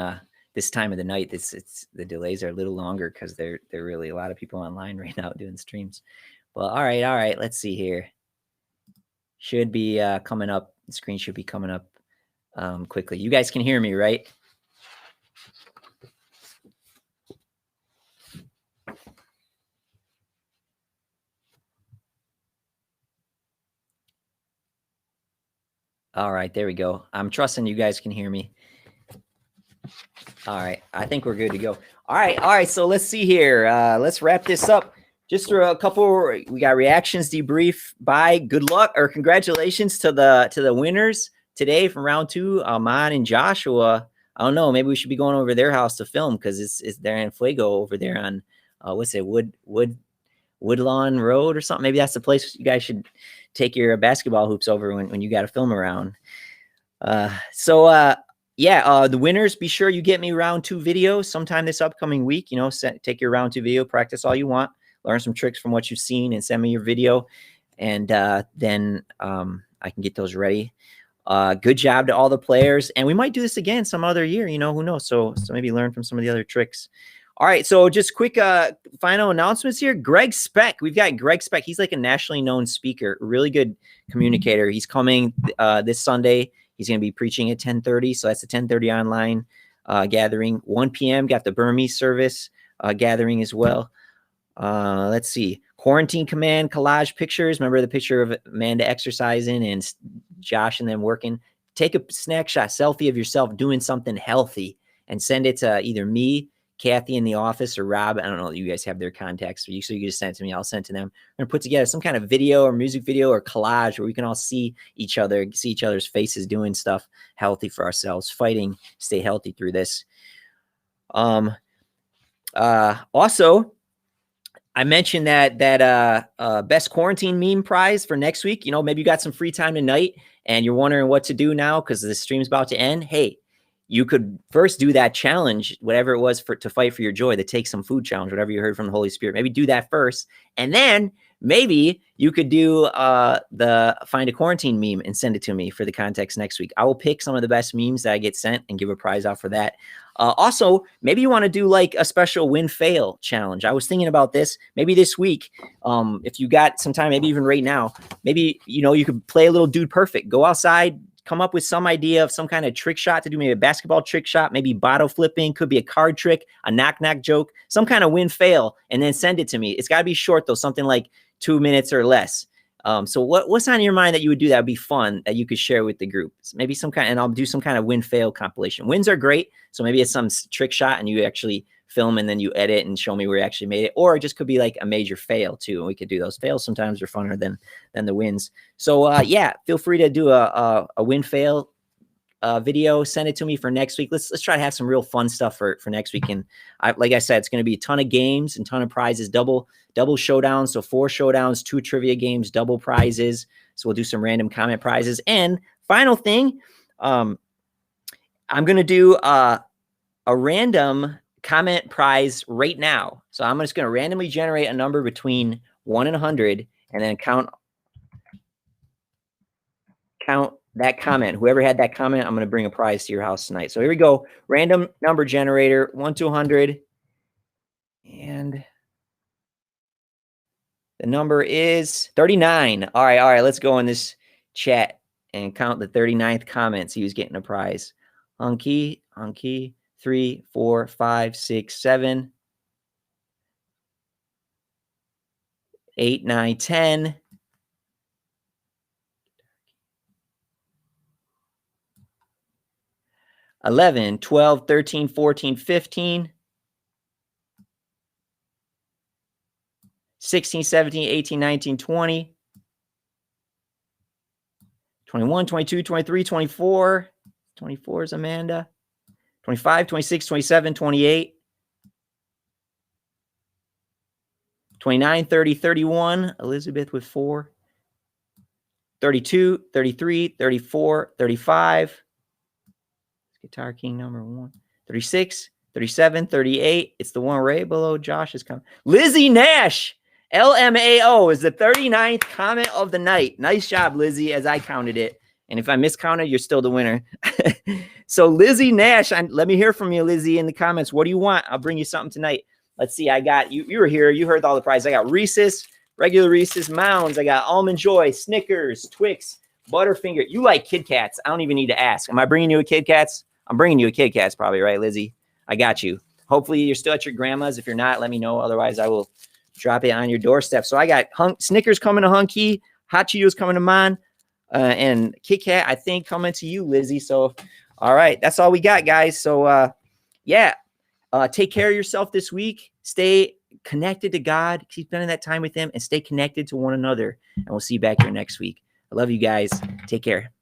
this time of the night, it's the delays are a little longer because there are really a lot of people online right now doing streams. Well, all right. Let's see here. Should be coming up. The screen should be coming up quickly. You guys can hear me, right? All right, there we go. I'm trusting you guys can hear me. All right, I think we're good to go. All right. So let's see here. Let's wrap this up. Just a couple. We got reactions, debrief. Bye. Good luck or congratulations to the winners today from round 2. Ahmad and Joshua. I don't know. Maybe we should be going over their house to film because it's they're in Fuego over there on what's it, Woodlawn Road or something. Maybe that's the place you guys should take your basketball hoops over when you got to film around. The winners, be sure you get me round 2 video sometime this upcoming week. You know, take your round 2 video, practice all you want, learn some tricks from what you've seen, and send me your video, and then I can get those ready. Good job to all the players, and we might do this again some other year. You know, who knows? So maybe learn from some of the other tricks. All right, so just quick final announcements here. Greg Speck, we've got Greg Speck. He's like a nationally known speaker, really good communicator. He's coming this Sunday. He's going to be preaching at 10:30, so that's a 10:30 online gathering. 1 p.m. got the Burmese service gathering as well. Let's see. Quarantine Command collage pictures. Remember the picture of Amanda exercising and Josh and them working? Take a snapshot, selfie of yourself doing something healthy and send it to either me, Kathy in the office, or Rob. I don't know. You guys have their contacts, so you just send it to me. I'll send it to them. We're going to put together some kind of video or music video or collage where we can all see each other's faces doing stuff healthy for ourselves, fighting, stay healthy through this. Also, I mentioned that best quarantine meme prize for next week. You know, maybe you got some free time tonight and you're wondering what to do now because the stream's about to end. Hey, you could first do that challenge, whatever it was to fight for your joy, the take some food challenge, whatever you heard from the Holy Spirit. Maybe do that first. And then maybe you could do the find a quarantine meme and send it to me for the context next week. I will pick some of the best memes that I get sent and give a prize out for that. Also, maybe you want to do like a special win-fail challenge. I was thinking about this. Maybe this week, if you got some time, maybe even right now, maybe, you know, you could play a little Dude Perfect. Go outside, come up with some idea of some kind of trick shot to do, maybe a basketball trick shot, maybe bottle flipping, could be a card trick, a knock-knock joke, some kind of win-fail, and then send it to me. It's got to be short, though, something like 2 minutes or less. So what's on your mind that you would do that would be fun that you could share with the group? Maybe some kind, and I'll do some kind of win-fail compilation. Wins are great, so maybe it's some trick shot and you actually film and then you edit and show me where you actually made it, or it just could be like a major fail too, and we could do those. Fails sometimes are funner than the wins. So yeah, feel free to do a win-fail video, send it to me for next week. Let's try to have some real fun stuff for next week. And like I said, it's going to be a ton of games and ton of prizes, double showdowns. So 4 showdowns, 2 trivia games, double prizes. So we'll do some random comment prizes. And final thing, I'm going to do a random comment prize right now. So I'm just going to randomly generate a number between 1 and 100 and then count that comment. Whoever had that comment, I'm going to bring a prize to your house tonight. So here we go. Random number generator, 1 to 100. And the number is 39. All right. Let's go in this chat and count the 39th comment. See who's getting a prize. Hunky. 3, 4, 5, 6, 7, 8, 9, 10. 11, 12, 13, 14, 15, 16, 17, 18, 19, 20, 21, 22, 23, 24. 24 is Amanda. 25, 26, 27, 28, 29, 30, 31. Elizabeth with 4. 32, 33, 34, 35. Guitar King number 1. 36, 37, 38. It's the one right below Josh's comment. Lizzie Nash, LMAO, is the 39th comment of the night. Nice job, Lizzie, as I counted it. And if I miscounted, you're still the winner. So Lizzie Nash, let me hear from you, Lizzie, in the comments. What do you want? I'll bring you something tonight. Let's see. I got you. You were here. You heard all the prizes. I got Reese's, regular Reese's, Mounds. I got Almond Joy, Snickers, Twix, Butterfinger. You like Kit Kats. I don't even need to ask. Am I bringing you a Kit Kats? I'm bringing you a Kit Kats probably, right, Lizzie? I got you. Hopefully you're still at your grandma's. If you're not, let me know. Otherwise, I will drop it on your doorstep. So I got Snickers coming to Hunky, Hot Cheetos coming to mine, and Kit Kat, I think, coming to you, Lizzie. So, all right, that's all we got, guys. So, yeah, take care of yourself this week. Stay connected to God. Keep spending that time with him and stay connected to one another. And we'll see you back here next week. I love you guys. Take care.